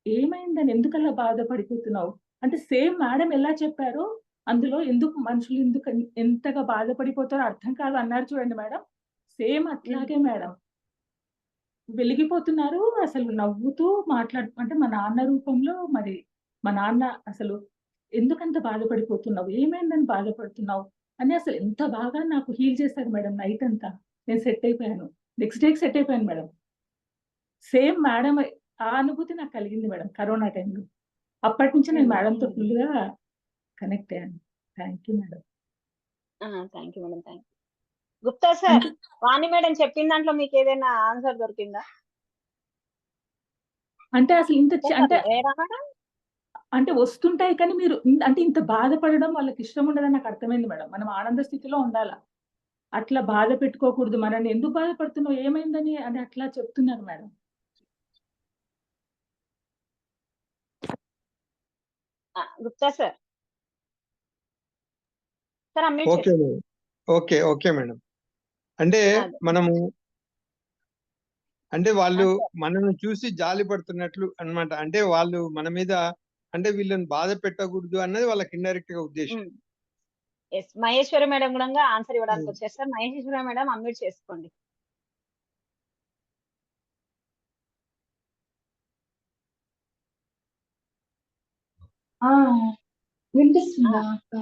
ఏమైందని ఎందుకలా బాధపడిపోతున్నావు అంటే సేమ్ మేడం ఎలా చెప్పారో అందులో ఎందుకు మనుషులు ఎందుకు ఎంతగా బాధపడిపోతారో అర్థం కాదు అన్నారు చూడండి మేడం. సేమ్ అట్లాగే మేడం వెలిగిపోతున్నారు. అసలు నవ్వుతూ అంటే మా నాన్న రూపంలో, మరి మా నాన్న అసలు ఎందుకంత బాధపడిపోతున్నావు, ఏమైందని బాధపడుతున్నావు అని అసలు ఎంత బాగా నాకు హీల్ చేశారు మేడం. నైట్ అంతా నేను సెట్ అయిపోయాను. నెక్స్ట్ డేకి సెట్ అయిపోయాను మేడం. సేమ్ మేడం ఆ అనుభూతి నాకు కలిగింది మేడం కరోనా టైంలో. అప్పటి నుంచి నేను మేడంతో ఫుల్ గా కనెక్ట్ అయ్యాను. Thank you madam. Thank you madam. Thank you. Gupta sir, Vani madam చెప్పిన దాంట్లో మీకు ఏదైనా ఆన్సర్ దొరికిందా? అంటే అసలు ఇంత అంటే ఏరా మేడం? అంటే వస్తుంటాయి కానీ మీరు అంటే ఇంత బాధపడడం వాళ్ళకి ఇష్టం ఉండదని నాకు అర్థమైంది మేడం. మనం ఆనంద స్థితిలో ఉండాలా, అట్లా బాధ పెట్టుకోకూడదు. మనల్ని ఎందుకు బాధపడుతున్నావు, ఏమైందని అని అట్లా చెప్తున్నారు madam. Gupta sir sir okay madam. Okay madam. అంటే మనము అంటే వాళ్ళు మనల్ని చూసి జాలి పడుతున్నట్లు అన్నమాట. అంటే వాళ్ళు మన మీద అంటే వీళ్ళని బాధ పెట్టకూడదు అన్నది వాళ్ళకి ఇండైరెక్ట్ గా ఉద్దేశం. ఎస్, మహేశ్వరి మేడం కూడా ఆన్సర్ ఇవ్వడానికి వచ్చేస్తారు. మహేశ్వరి మేడం అన్మ్యూట్ చేసుకోండి. వినిపిస్తుందా అక్క?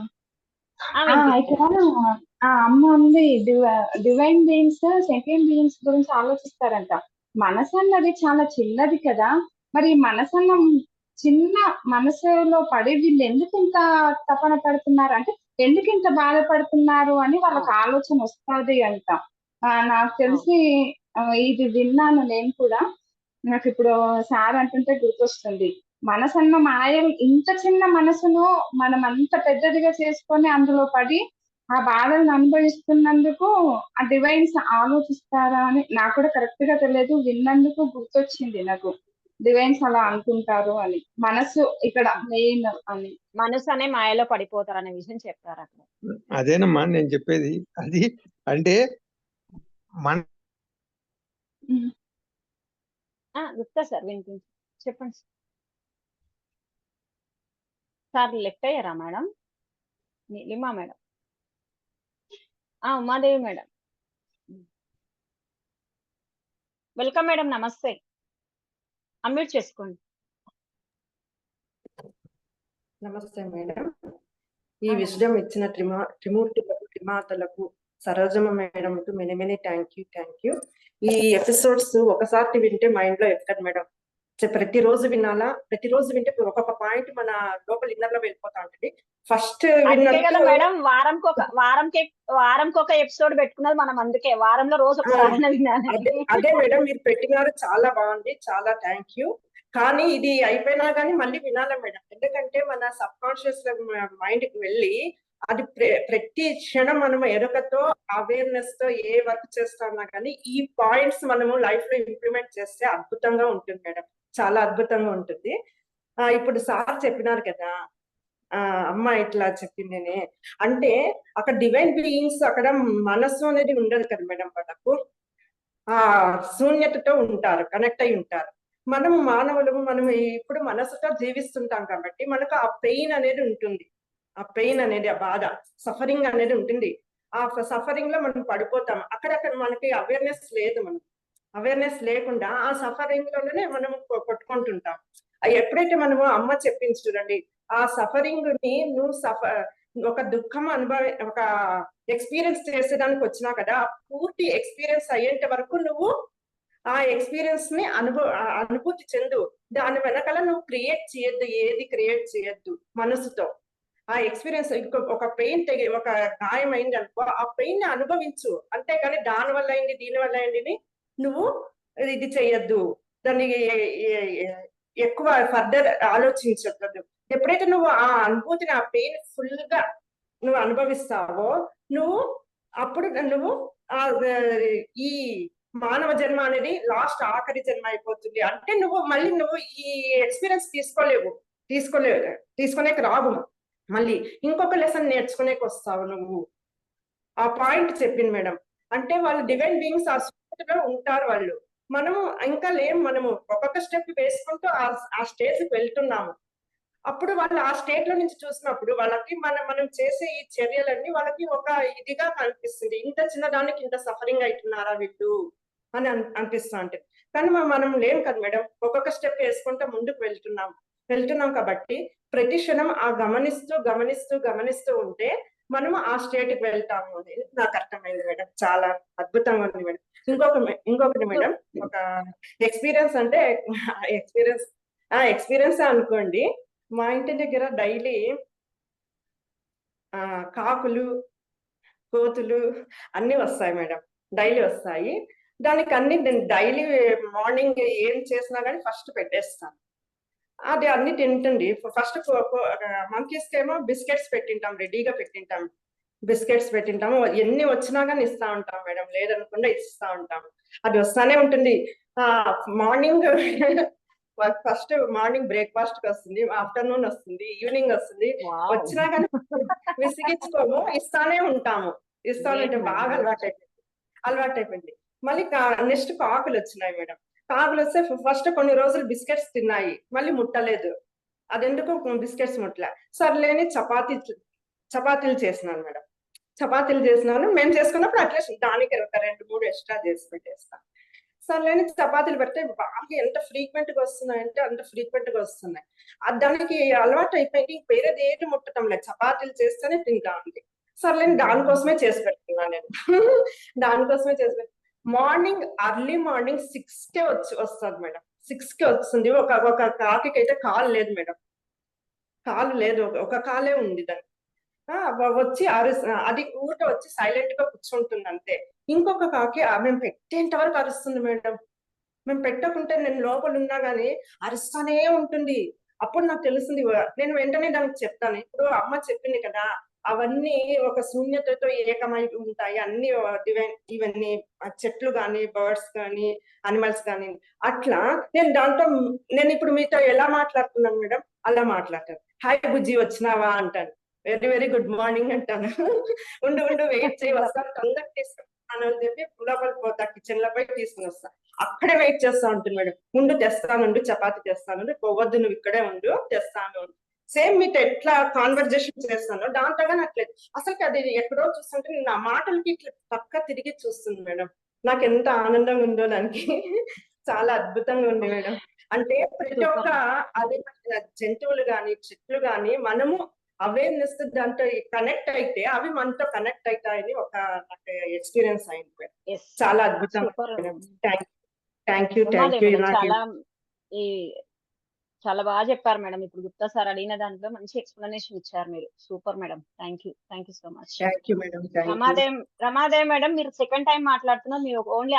ఇక్కడ అమ్మ ఉంది, డివైన్ బీయింగ్స్ సెకండ్ బీయింగ్స్ గురించి ఆలోచిస్తారంట. మనసు అన్నది చాలా చిన్నది కదా, మరి మనసు అన్న చిన్న మనసులో పడి వీళ్ళు ఎందుకు ఇంత తపన పడుతున్నారు అంటే ఎందుకు ఇంత బాధపడుతున్నారు అని వాళ్ళకి ఆలోచన వస్తుంది అంట. నాకు తెలిసి ఇది విన్నాను నేను కూడా. నాకు ఇప్పుడు సార్ అంటుంటే గుర్తొస్తుంది. మనసు అన్న మాయ, ఇంత చిన్న మనసును మనం అంత పెద్దదిగా చేసుకొని అందులో పడి ఆ బాధలను అనుభవిస్తున్నందుకు ఆ డివైన్స్ ఆలోచిస్తారా అని నాకు కూడా కరెక్ట్ గా తెలియదు. విన్నందుకు గుర్తొచ్చింది నాకు, డివైన్స్ అలా అనుకుంటారు అని. మనసు ఇక్కడ మెయిన్ అని, మనసు అనే మాయలో పడిపోతారు అనే విషయం చెప్తారు అక్కడ. అదేనమ్మా నేను చెప్పేది. అది అంటే మన గుప్తా సార్ వినిపించి చెప్పండి సార్. లెఫ్ట్ అయ్యారా madam? Neelima madam, Umadevi madam, welcome madam, namaste. Unmute చేసుకోండి. నమస్తే మేడం. ఈ విషయం ఇచ్చిన త్రిమూర్తులకు, త్రిమాతలకు, సరోజమ్మ madam many many thank you. ఈ ఎపిసోడ్స్ ఒకసారి వింటే మైండ్ లో ఎక్కదు మేడం. ప్రతిరోజు వినాలా, ప్రతిరోజు వింటే ఒక్కొక్క పాయింట్ మన లోపల ఇన్నర్ లో వెళ్ళిపోతా ఉంటుంది. ఫస్ట్ కదా మేడం, వారంకి ఒక ఎపిసోడ్ పెట్టుకున్నది మనం, అందుకే వారంలో రోజు ఒకసారి వినాలి. అదే మేడం మీరు పెట్టినారు, చాలా బాగుంది, చాలా థ్యాంక్ యూ. కానీ ఇది అయిపోయినా కానీ మళ్ళీ వినాలి మేడం. ఎందుకంటే మన సబ్ కాన్షియస్ మైండ్ కి వెళ్ళి అది ప్రతి క్షణం మనం ఎరుకతో అవేర్నెస్ తో ఏ వర్క్ చేస్తున్నా కానీ ఈ పాయింట్స్ మనము లైఫ్ లో ఇంప్లిమెంట్ చేస్తే అద్భుతంగా ఉంటుంది మేడం, చాలా అద్భుతంగా ఉంటుంది. ఇప్పుడు సార్ చెప్పినారు కదా, అమ్మ ఇట్లా చెప్పిందేనే అంటే అక్కడ డివైన్ బీయింగ్స్ అక్కడ మనస్సు అనేది ఉండదు కదా మేడం. వాళ్ళకు ఆ శూన్యతతో ఉంటారు, కనెక్ట్ అయి ఉంటారు. మనం మానవులు, మనం ఇప్పుడు మనసుతో జీవిస్తుంటాం కాబట్టి మనకు ఆ పెయిన్ అనేది ఉంటుంది. ఆ పెయిన్ అనేది, ఆ బాధ, సఫరింగ్ అనేది ఉంటుంది. ఆ సఫరింగ్ లో మనం పడిపోతాం. అక్కడక్కడ మనకి అవేర్నెస్ లేదు. మనం అవేర్నెస్ లేకుండా ఆ సఫరింగ్ లోనే మనం కొట్టుకుంటుంటాం. ఎప్పుడైతే మనము అమ్మ చెప్పింది చూడండి, ఆ సఫరింగ్ ని నువ్వు ఒక దుఃఖం ఒక ఎక్స్పీరియన్స్ చేసేదానికి వచ్చినా కదా, ఆ పూర్తి ఎక్స్పీరియన్స్ అయ్యేంత వరకు నువ్వు ఆ ఎక్స్పీరియన్స్ ని అనుభూతి చెందు. దాని వెనకాల నువ్వు క్రియేట్ చేయొద్దు, ఏది క్రియేట్ చేయొద్దు మనసుతో. ఆ ఎక్స్పీరియన్స్ ఒక పెయిన్ ఒక గాయం అయింది అనుకో, ఆ పెయిన్ ని అనుభవించు, అంతేకాని దాని వల్ల అయింది దీని వల్ల అయింది నువ్వు ఇది చెయ్యొద్దు, దాన్ని ఎక్కువ ఫర్దర్ ఆలోచించద్దు. ఎప్పుడైతే నువ్వు ఆ అనుభూతిని, ఆ పెయిన్ ఫుల్ గా నువ్వు అనుభవిస్తావో, నువ్వు అప్పుడు నువ్వు ఈ మానవ జన్మ అనేది లాస్ట్ ఆఖరి జన్మ అయిపోతుంది. అంటే నువ్వు మళ్ళీ నువ్వు ఈ ఎక్స్పీరియన్స్ తీసుకునేకి రావు, మళ్ళీ ఇంకొక లెసన్ నేర్చుకునేకి వస్తావు నువ్వు. ఆ పాయింట్ చెప్పింది మేడం. అంటే వాళ్ళు డివైన్ బీయింగ్స్ ఆ సృష్టిలో ఉంటారు వాళ్ళు. మనము ఇంకా లేం, మనము ఒక్కొక్క స్టెప్ వేసుకుంటూ ఆ స్టేజ్ కి వెళ్తున్నాము. అప్పుడు వాళ్ళు ఆ స్టేట్ లో నుంచి చూసినప్పుడు వాళ్ళకి మనం చేసే ఈ చర్యలన్నీ వాళ్ళకి ఒక ఇదిగా కనిపిస్తుంది. ఇంత చిన్నదానికి ఇంత సఫరింగ్ అవుతున్నారా వీళ్ళు అని అనిపిస్తూ ఉంటుంది. కానీ మనం లేం కదా మేడం, ఒక్కొక్క స్టెప్ వేసుకుంటూ ముందుకు వెళ్తున్నాం కాబట్టి ప్రతి క్షణం ఆ గమనిస్తూ ఉంటే మనము ఆ స్టేట్ కి వెళ్తాము అనేది నాకు అర్థమైంది మేడం. చాలా అద్భుతంగా ఉంది మేడం. ఇంకొకటి మేడం, ఒక ఎక్స్పీరియన్స్ అంటే ఎక్స్పీరియన్స్ అనుకోండి. మా ఇంటి దగ్గర డైలీ కాకులు, కోతులు అన్ని వస్తాయి మేడం, డైలీ వస్తాయి. దానికి అన్ని డైలీ మార్నింగ్ ఏం చేసినా కానీ ఫస్ట్ పెట్టేస్తాను. అది అన్ని తింటుంది. ఫస్ట్ మంకీస్ ఏమో బిస్కెట్స్ రెడీగా పెట్టింటాము. ఎన్ని వచ్చినా కానీ ఇస్తా ఉంటాం మేడం, లేదనకుండా ఇస్తా ఉంటాం. అది వస్తానే ఉంటుంది. మార్నింగ్ ఫస్ట్ మార్నింగ్ బ్రేక్ఫాస్ట్ కి వస్తుంది, ఆఫ్టర్నూన్ వస్తుంది, ఈవినింగ్ వస్తుంది. వచ్చినా కానీ విసిగించుకోము, ఇస్తానే ఉంటాము. బాగా అలవాటైపోయింది. మళ్ళీ నెక్స్ట్ కాకులు వచ్చినాయి మేడం. కాకులు వస్తే ఫస్ట్ కొన్ని రోజులు బిస్కెట్స్ తిన్నాయి, మళ్ళీ ముట్టలేదు. అదెందుకు బిస్కెట్స్ ముట్టలే. సర్లేని చపాతీలు చేసినాను మేడం. మేము చేసుకున్నప్పుడు అట్లీస్ట్ దానికి ఒక 2-3 ఎక్స్ట్రా చేసి పెట్టేస్తాను. సర్లేని చపాతీలు పెడితే బాగా ఎంత ఫ్రీక్వెంట్ గా వస్తున్నాయంటే అంత ఫ్రీక్వెంట్ గా వస్తున్నాయి. దానికి అలవాటు అయిపోయింది, వేరేది ఏది ముట్టడం లేదు, చపాతీలు చేస్తేనే తింటా ఉంది. సర్లేని దానికోసమే చేసి పెడుతున్నా నేను. అర్లీ మార్నింగ్ 6కే వస్తుంది మేడం. 6కి వస్తుంది. ఒక కాకి అయితే కాలు లేదు మేడం, ఒక కాలే ఉంది దానికి. వచ్చి అది ఊరికే వచ్చి సైలెంట్ గా కూర్చుంటుంది అంతే. ఇంకొక కాకి మేము పెట్టేంత వరకు అరుస్తుంది మేడం. మేము పెట్టకుంటే నేను లోపల ఉన్నా గానీ అరుస్తానే ఉంటుంది. అప్పుడు నాకు తెలిసింది, నేను వెంటనే దానికి చెప్తాను. ఇప్పుడు అమ్మ చెప్పింది కదా, అవన్నీ ఒక శూన్యతతో ఏకమై ఉంటాయి అన్ని ఇవన్నీ చెట్లు గాని, బర్డ్స్ గాని, అనిమల్స్ గాని. అట్లా నేను ఇప్పుడు మీతో ఎలా మాట్లాడుతున్నాను మేడం, అలా మాట్లాడతాను. హాయ్ బుజ్జి వచ్చినావా అంటాను, వెరీ వెరీ గుడ్ మార్నింగ్ అంటాను. ఉండు వెయిట్ చేయి, వస్తాను, తొందరగా తీసుకుంటాను అని చెప్పి లోపలికి పోతా, కిచెన్ లో పోయి తీసుకుని వస్తా. అక్కడే వెయిట్ చేస్తా ఉంటుంది మేడం. తెస్తాను, చపాతి తెస్తాను, పోవద్దు నువ్వు ఇక్కడే ఉండు, తెస్తాను. సేమ్ మీతో ఎట్లా కాన్వర్జేషన్ చేస్తానో దాంతో కానీ అట్లేదు. అసలు అది ఎక్కడో చూస్తుంటే నా మాటలకి ఇట్లా పక్క తిరిగి చూస్తుంది మేడం. నాకు ఎంత ఆనందంగా ఉందో దానికి. చాలా అద్భుతంగా ఉంది మేడం. అంటే ప్రతి ఒక్క అదే జంతువులు గాని, చెట్లు గాని మనము అవేర్నెస్ దాంతో కనెక్ట్ అయితే అవి మనతో కనెక్ట్ అవుతాయని ఒక నాకు ఎక్స్పీరియన్స్ అయింది. చాలా అద్భుతంగా. Thank you. చాలా బాగా చెప్పారు మేడం. ఇప్పుడు గుప్తా సార్ అడిగిన దాంట్లో మంచి ఎక్స్ప్లెనేషన్ ఇచ్చారు మీరు. Super madam. Thank you so much. Ramadevi madam, మీరు సెకండ్ టైం మాట్లాడుతున్నారు. మీరు ఓన్లీ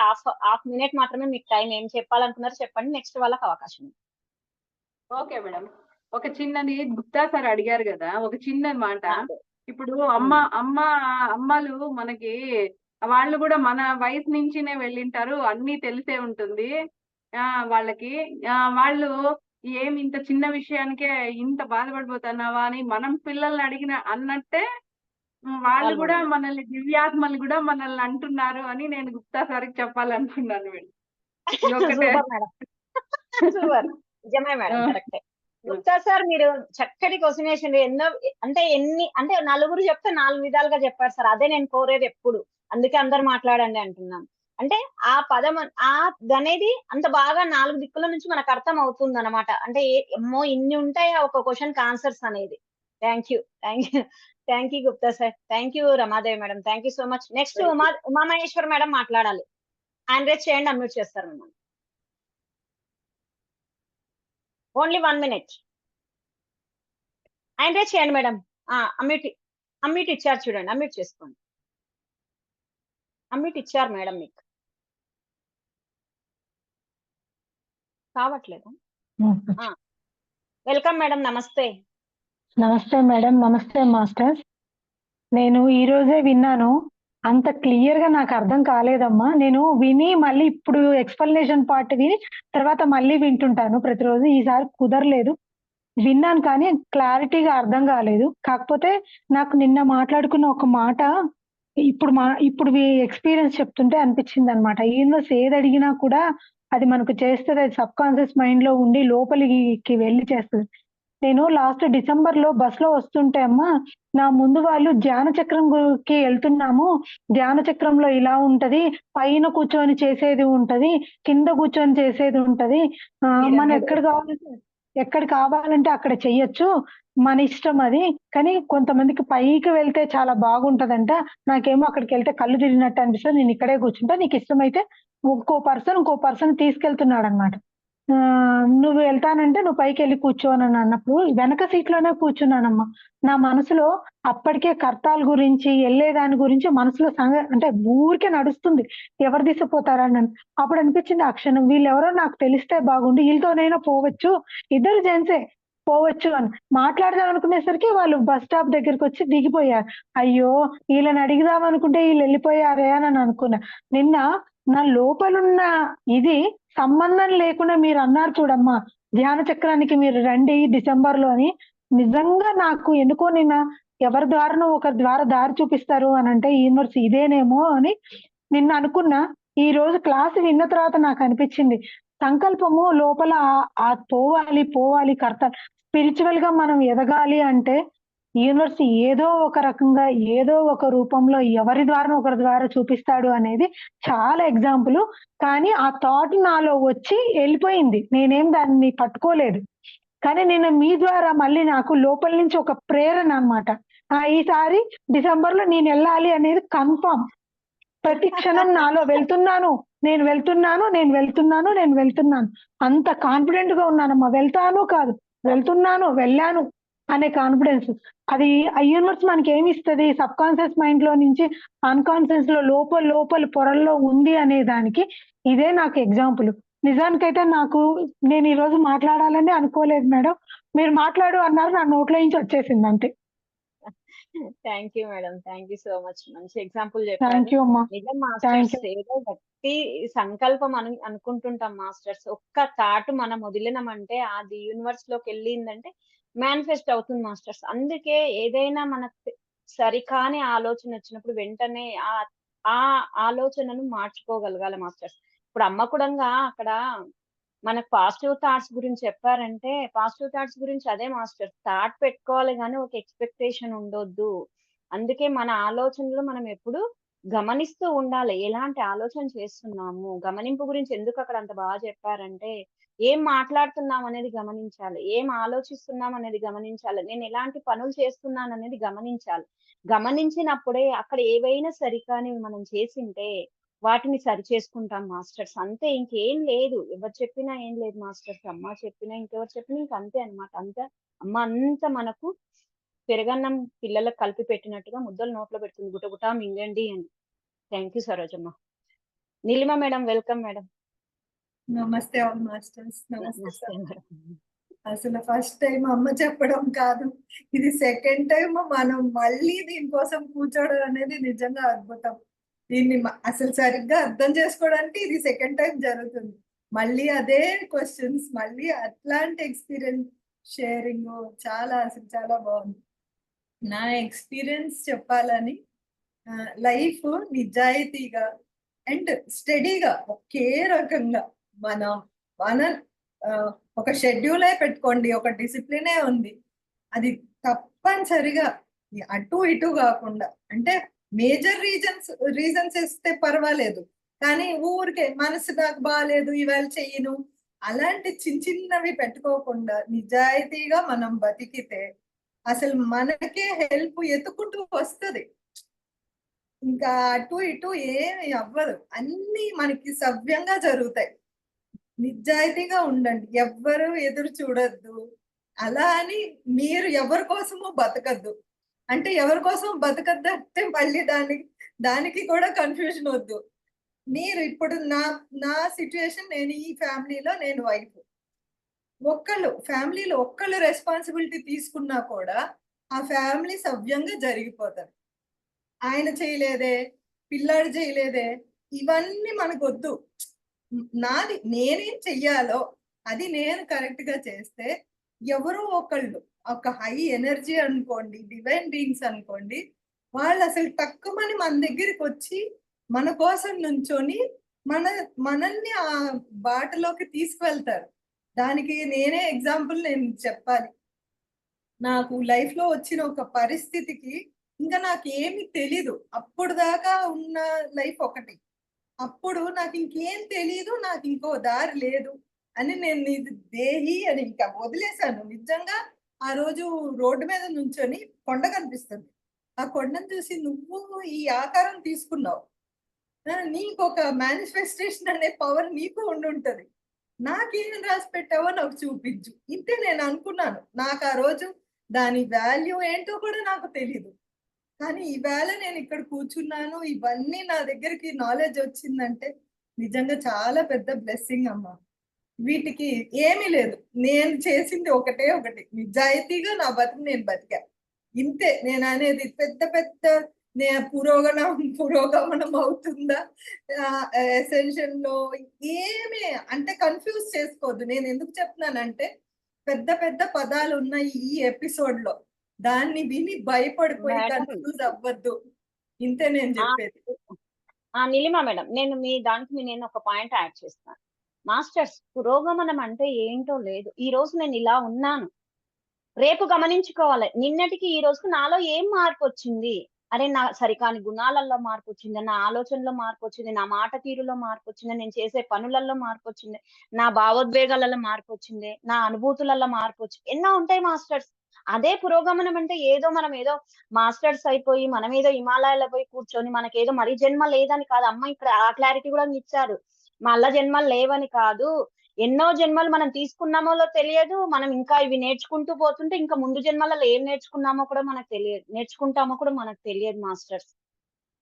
హాఫ్ మినిట్ మాత్రమే మీకు టైం. ఏం చెప్పాలనుకున్నారు చెప్పండి, నెక్స్ట్ వాళ్ళకి అవకాశం. Okay madam. ఒక చిన్నది గుప్తా సార్ అడిగారు కదా, ఒక చిన్న మాట. ఇప్పుడు అమ్మలు మనకి వాళ్ళు కూడా మన వయసు నుంచినే వెళ్ళింటారు, అన్ని తెలిసే ఉంటుంది వాళ్ళకి. వాళ్ళు ఏమి ఇంత చిన్న విషయానికే ఇంత బాధపడిపోతున్నావా అని మనం పిల్లల్ని అడిగిన అన్నట్టే వాళ్ళు కూడా మనల్ని, దివ్యాత్మలు కూడా మనల్ని అంటున్నారు అని నేను గుప్తా సార్కి చెప్పాలనుకున్నాను మేడం. నిజమే మేడం, కరెక్టే. గుప్తా సార్ మీరు చక్కటి క్వశ్చన్ వేసిండు. అంటే నలుగురు చెప్తే 4 విధాలుగా చెప్పారు సార్. అదే నేను కోరేది ఎప్పుడు, అందుకే అందరు మాట్లాడండి అంటున్నాను. అంటే ఆ పదం అనేది అంత బాగా 4 దిక్కుల నుంచి మనకు అర్థం అవుతుంది అనమాట. అంటే ఇన్ని ఉంటాయి ఒక క్వశ్చన్ ఆన్సర్స్ అనేది. Thank you thank you Gupta sir, thank you Ramadevi madam, thank you so much. Next Umamaheshwar madam మాట్లాడాలి. హ్యాండ్ రేజ్ చేయండి, అన్మ్యూట్ చేస్తారు మిమ్మల్ని. Only 1 minute. హ్యాండ్ రేజ్ చేయండి మేడం. అమ్యూట్ ఇచ్చారు చూడండి, అమ్యూట్ చేసుకోండి. అమ్యూట్ ఇచ్చారు మేడం, మీకు కావట్లేదు. Welcome madam, namaste. నమస్తే మేడం, నమస్తే మాస్టర్. నేను ఈ రోజే విన్నాను, అంత క్లియర్ గా నాకు అర్థం కాలేదమ్మా. నేను విని మళ్ళీ ఇప్పుడు ఎక్స్ప్లెనేషన్ పార్ట్ విని తర్వాత మళ్ళీ వింటుంటాను ప్రతిరోజు. ఈసారి కుదరలేదు, విన్నాను కానీ క్లారిటీగా అర్థం కాలేదు. కాకపోతే నాకు నిన్న మాట్లాడుకున్న ఒక మాట ఇప్పుడు ఎక్స్పీరియన్స్ చెప్తుంటే అనిపించింది అనమాట. యూనివర్స్ ఏది అడిగినా కూడా అది మనకు చేస్తుంది, అది సబ్ కాన్షియస్ మైండ్ లో ఉండి లోపలికి వెళ్ళి చేస్తుంది. నేను లాస్ట్ డిసెంబర్ లో బస్ లో వస్తుంటే అమ్మా, నా ముందు వాళ్ళు ధ్యాన చక్రంకి వెళ్తున్నాము, ధ్యాన చక్రంలో ఇలా ఉంటది, పైన కూర్చొని చేసేది ఉంటది, కింద కూర్చొని చేసేది ఉంటది, మనం ఎక్కడ కావాలంటే అక్కడ చెయ్యొచ్చు, మన ఇష్టం అది. కానీ కొంతమందికి పైకి వెళ్తే చాలా బాగుంటదంట, నాకేమో అక్కడికి వెళ్తే కళ్ళు తిరిగినట్టు అనిపిస్తుంది, నేను ఇక్కడే కూర్చుంటా, నీకు ఇష్టమైతే ఇంకో పర్సన్ తీసుకెళ్తున్నాడు అనమాట. నువ్వు వెళ్తానంటే నువ్వు పైకి వెళ్ళి కూర్చోని అన్నప్పుడు వెనక సీట్ లోనే కూర్చున్నానమ్మా. నా మనసులో అప్పటికే కర్తాల గురించి వెళ్ళేదాని గురించి మనసులో అంటే ఊరికే నడుస్తుంది, ఎవరు తీసుకుపోతారని. అప్పుడు అనిపించింది ఆ క్షణం, వీళ్ళెవరో నాకు తెలిస్తే బాగుండు, వీళ్ళతోనైనా పోవచ్చు, ఇద్దరు జెంట్సే పోవచ్చు అని మాట్లాడదాం అనుకునేసరికి వాళ్ళు బస్ స్టాప్ దగ్గరికి వచ్చి దిగిపోయారు. అయ్యో, వీళ్ళని అడిగిదాం అనుకుంటే వీళ్ళు వెళ్ళిపోయారే అని అనుకున్నా. నిన్న నా లోపలున్న ఇది సంబంధం లేకుండా మీరు అన్నారు చూడమ్మా, ధ్యాన చక్రానికి మీరు రండి డిసెంబర్ లో అని. నిజంగా నాకు ఎందుకో నిన్న ఎవరి ద్వారానో ఒకరి ద్వారా దారి చూపిస్తారు అని అంటే యూనివర్స్ ఇదేనేమో అని నిన్న అనుకున్నా. ఈ రోజు క్లాస్ విన్న తర్వాత నాకు అనిపించింది, సంకల్పము లోపల పోవాలి కర్త. స్పిరిచువల్ గా మనం ఎదగాలి అంటే యూనివర్స్ ఏదో ఒక రకంగా ఏదో ఒక రూపంలో ఎవరి ద్వారా ఒకరి ద్వారా చూపిస్తాడు అనేది చాలా ఎగ్జాంపుల్. కానీ ఆ థాట్ నాలో వచ్చి వెళ్ళిపోయింది, నేనేం దాన్ని పట్టుకోలేదు. కానీ నేను మీ ద్వారా మళ్ళీ నాకు లోపల నుంచి ఒక ప్రేరణ అన్నమాట. ఈసారి డిసెంబర్ లో నేను వెళ్ళాలి అనేది కన్ఫర్మ్. ప్రతి క్షణం నాలో వెళ్తున్నాను అంత కాన్ఫిడెంట్ గా ఉన్నానమ్మా. వెళ్ళాను అనే కాన్ఫిడెన్స్. అది ఆ యూనివర్స్ మనకి ఏమి ఇస్తుంది, సబ్ కాన్షియస్ మైండ్ లో నుంచి అన్కాన్షియస్ లో లోపల పొరల్లో ఉంది అనే దానికి ఇదే నాకు ఎగ్జాంపుల్. నిజానికైతే నేను ఈ రోజు మాట్లాడాలని అనుకోలేదు మేడం, మీరు మాట్లాడు అన్నారు, నా నోట్లో నుంచి వచ్చేసింది అంతే. Thank you madam, thank you so much. మంచి ఎగ్జాంపుల్ థ్యాంక్ యూ చెప్పారు. అమ్మా. నిజం మాస్టర్స్, ఏదో గట్టి సంకల్పం అనుకుంటుంటాం మాస్టర్స్. ఒక్క థాట్ మనం వదిలినామంటే అది యూనివర్స్ లోకి వెళ్ళిందంటే మేనిఫెస్ట్ అవుతుంది మాస్టర్స్. అందుకే ఏదైనా మనకు సరికాని ఆలోచన వచ్చినప్పుడు వెంటనే ఆ ఆలోచనను మార్చుకోగలగాలి మాస్టర్స్. ఇప్పుడు అమ్మ కూడా అక్కడ మనకు పాజిటివ్ థాట్స్ గురించి చెప్పారంటే, పాజిటివ్ థాట్స్ గురించి అదే మాస్టర్, థాట్ పెట్టుకోవాలి కానీ ఒక ఎక్స్పెక్టేషన్ ఉండొద్దు. అందుకే మన ఆలోచనలు మనం ఎప్పుడు గమనిస్తూ ఉండాలి, ఎలాంటి ఆలోచన చేస్తున్నాము. గమనింపు గురించి ఎందుకు అక్కడ అంత బాగా చెప్పారంటే, ఏం మాట్లాడుతున్నాం అనేది గమనించాలి, ఏం ఆలోచిస్తున్నాం అనేది గమనించాలి, నేను ఎలాంటి పనులు చేస్తున్నాను అనేది గమనించాలి. గమనించినప్పుడే అక్కడ ఏవైనా సరికాని మనం చేసింటే వాటిని సరి చేసుకుంటాం మాస్టర్స్. అంతే, ఇంకేం లేదు. ఎవరు చెప్పినా ఏం లేదు మాస్టర్స్. అమ్మ చెప్పినా ఇంకెవరు చెప్పినా ఇంక అంతే అనమాట. అంతా అమ్మ అంతా మనకు పెరగన్నం పిల్లలకు కలిపి పెట్టినట్టుగా ముద్దలు నోట్లో పెడుతుంది, గుటగుటా మింగండి అని. Thank you Sarojamma. Neelima madam, welcome madam. నమస్తే ఆల్ మాస్టర్స్. నమస్తే నమస్తే సార్. మేడం. అసలు ఫస్ట్ టైం అమ్మ చెప్పడం కాదు, ఇది సెకండ్ టైం మనం మళ్ళీ దీనికోసం కూర్చోవడం అనేది నిజంగా అద్భుతం. దీన్ని అసలు సరిగ్గా అర్థం చేసుకోవడానికి ఇది సెకండ్ టైం జరుగుతుంది. మళ్ళీ అదే క్వశ్చన్స్, మళ్ళీ అట్లాంటి ఎక్స్పీరియన్స్ షేరింగ్ అసలు చాలా బాగుంది. నా ఎక్స్పీరియన్స్ చెప్పాలని, లైఫ్ నిజాయితీగా అండ్ స్టడీగా ఒకే రకంగా మన ఒక షెడ్యూలే పెట్టుకోండి, ఒక డిసిప్లినే ఉంది, అది తప్పనిసరిగా అటు ఇటు కాకుండా, అంటే మేజర్ రీజన్స్ ఇస్తే పర్వాలేదు, కానీ ఊరికే మనసు నాకు బాగాలేదు ఇవాళ చెయ్యను అలాంటి చిన్నవి పెట్టుకోకుండా నిజాయితీగా మనం బతికితే అసలు మనకే హెల్ప్ ఎత్తుకుంటూ వస్తది. ఇంకా అటు ఇటు ఏమి అవ్వదు. అన్ని మనకి సవ్యంగా జరుగుతాయి. నిజాయితీగా ఉండండి. ఎవ్వరు ఎదురు చూడొద్దు. అలా అని మీరు ఎవరి కోసమో బతకద్దు. అంటే ఎవరి కోసం బతకద్దు అంటే మళ్ళీ దానికి కూడా కన్ఫ్యూజన్ వద్దు. మీరు ఇప్పుడు నా సిచ్యుయేషన్, నేను ఈ ఫ్యామిలీలో నేను వైఫ్. ఫ్యామిలీలో ఒక్కళ్ళు రెస్పాన్సిబిలిటీ తీసుకున్నా కూడా ఆ ఫ్యామిలీ సవ్యంగా జరిగిపోతారు. ఆయన చేయలేదే, పిల్లాడు చేయలేదే, ఇవన్నీ మనకొద్దు. నేనేం చెయ్యాలో అది నేను కరెక్ట్ గా చేస్తే ఎవరో ఒకళ్ళు ఒక హై ఎనర్జీ అనుకోండి, డివైన్ బీయింగ్స్ అనుకోండి, వాళ్ళు అసలు తక్కువని మన దగ్గరికి వచ్చి మన కోసం నుంచొని మనల్ని ఆ బాటలోకి తీసుకువెళ్తారు. దానికి నేనే ఎగ్జాంపుల్ నేను చెప్పాలి. నాకు లైఫ్ లో వచ్చిన ఒక పరిస్థితికి ఇంకా నాకు ఏమి తెలీదు. అప్పుడు దాకా ఉన్న లైఫ్ ఒకటి. అప్పుడు నాకు ఇంకేం తెలీదు, నాకు ఇంకో దారి లేదు అని నేను ఇది దేహి అని ఇంకా వదిలేశాను. నిజంగా ఆ రోజు రోడ్డు మీద నుంచొని కొండ కనిపిస్తుంది. ఆ కొండను చూసి నువ్వు ఈ ఆకారం తీసుకున్నావు, నీకు ఒక మేనిఫెస్టేషన్ అనే పవర్ నీకు ఉండుంటది, నాకేం రాసి పెట్టావో నాకు చూపించు. ఇంతే నేను అనుకున్నాను. నాకు ఆ రోజు దాని వాల్యూ ఏంటో కూడా నాకు తెలీదు. కానీ ఈవేళ నేను ఇక్కడ కూర్చున్నాను, ఇవన్నీ నా దగ్గరికి నాలెడ్జ్ వచ్చిందంటే నిజంగా చాలా పెద్ద బ్లెస్సింగ్ అమ్మా. వీటికి ఏమీ లేదు. నేను చేసింది ఒకటే ఒకటి, నిజాయితీగా నా బతుకు నేను బతికా. ఇంతే నేను అనేది. పెద్ద పురోగమనం అవుతుందా ఎసెన్షియల్ లో ఏమి అంటే కన్ఫ్యూజ్ చేసుకోవద్దు. నేను ఎందుకు చెప్తున్నానంటే పెద్ద పదాలు ఉన్నాయి ఈ ఎపిసోడ్ లో, దాన్ని విని భయపడిపోయి కన్ఫ్యూజ్ అవ్వద్దు. ఇంతే నేను చెప్పేది. నీలిమా మేడం, నేను ఒక పాయింట్ యాడ్ చేస్తాను. మాస్టర్స్, పురోగమనం అంటే ఏంటో లేదు. ఈ రోజు నేను ఇలా ఉన్నాను, రేపు గమనించుకోవాలి నిన్నటికి ఈ రోజుకు నాలో ఏం మార్పు వచ్చింది. అరే, నా సరికాని గుణాలలో మార్పు వచ్చింది, నా ఆలోచనలో మార్పు వచ్చింది, నా మాట తీరులో మార్పు వచ్చింది, నేను చేసే పనులలో మార్పు వచ్చింది, నా భావోద్వేగాలలో మార్పు వచ్చింది, నా అనుభూతులలో మార్పు వచ్చింది. ఎన్నో ఉంటాయి మాస్టర్స్. అదే పురోగమనం అంటే మనం ఏదో మాస్టర్స్ అయిపోయి మనం ఏదో హిమాలయాల్లో పోయి కూర్చొని మనకేదో మరీ జన్మ లేదని కాదు. అమ్మ ఇక్కడ ఆ క్లారిటీ కూడా ఇచ్చారు. మళ్ళా జన్మలు లేవని కాదు, ఎన్నో జన్మలు మనం తీసుకున్నామో తెలియదు. మనం ఇంకా ఇవి నేర్చుకుంటూ పోతుంటే ఇంకా ముందు జన్మలలో ఏం నేర్చుకున్నామో కూడా మనకు తెలియదు, నేర్చుకుంటామో కూడా మనకు తెలియదు మాస్టర్స్.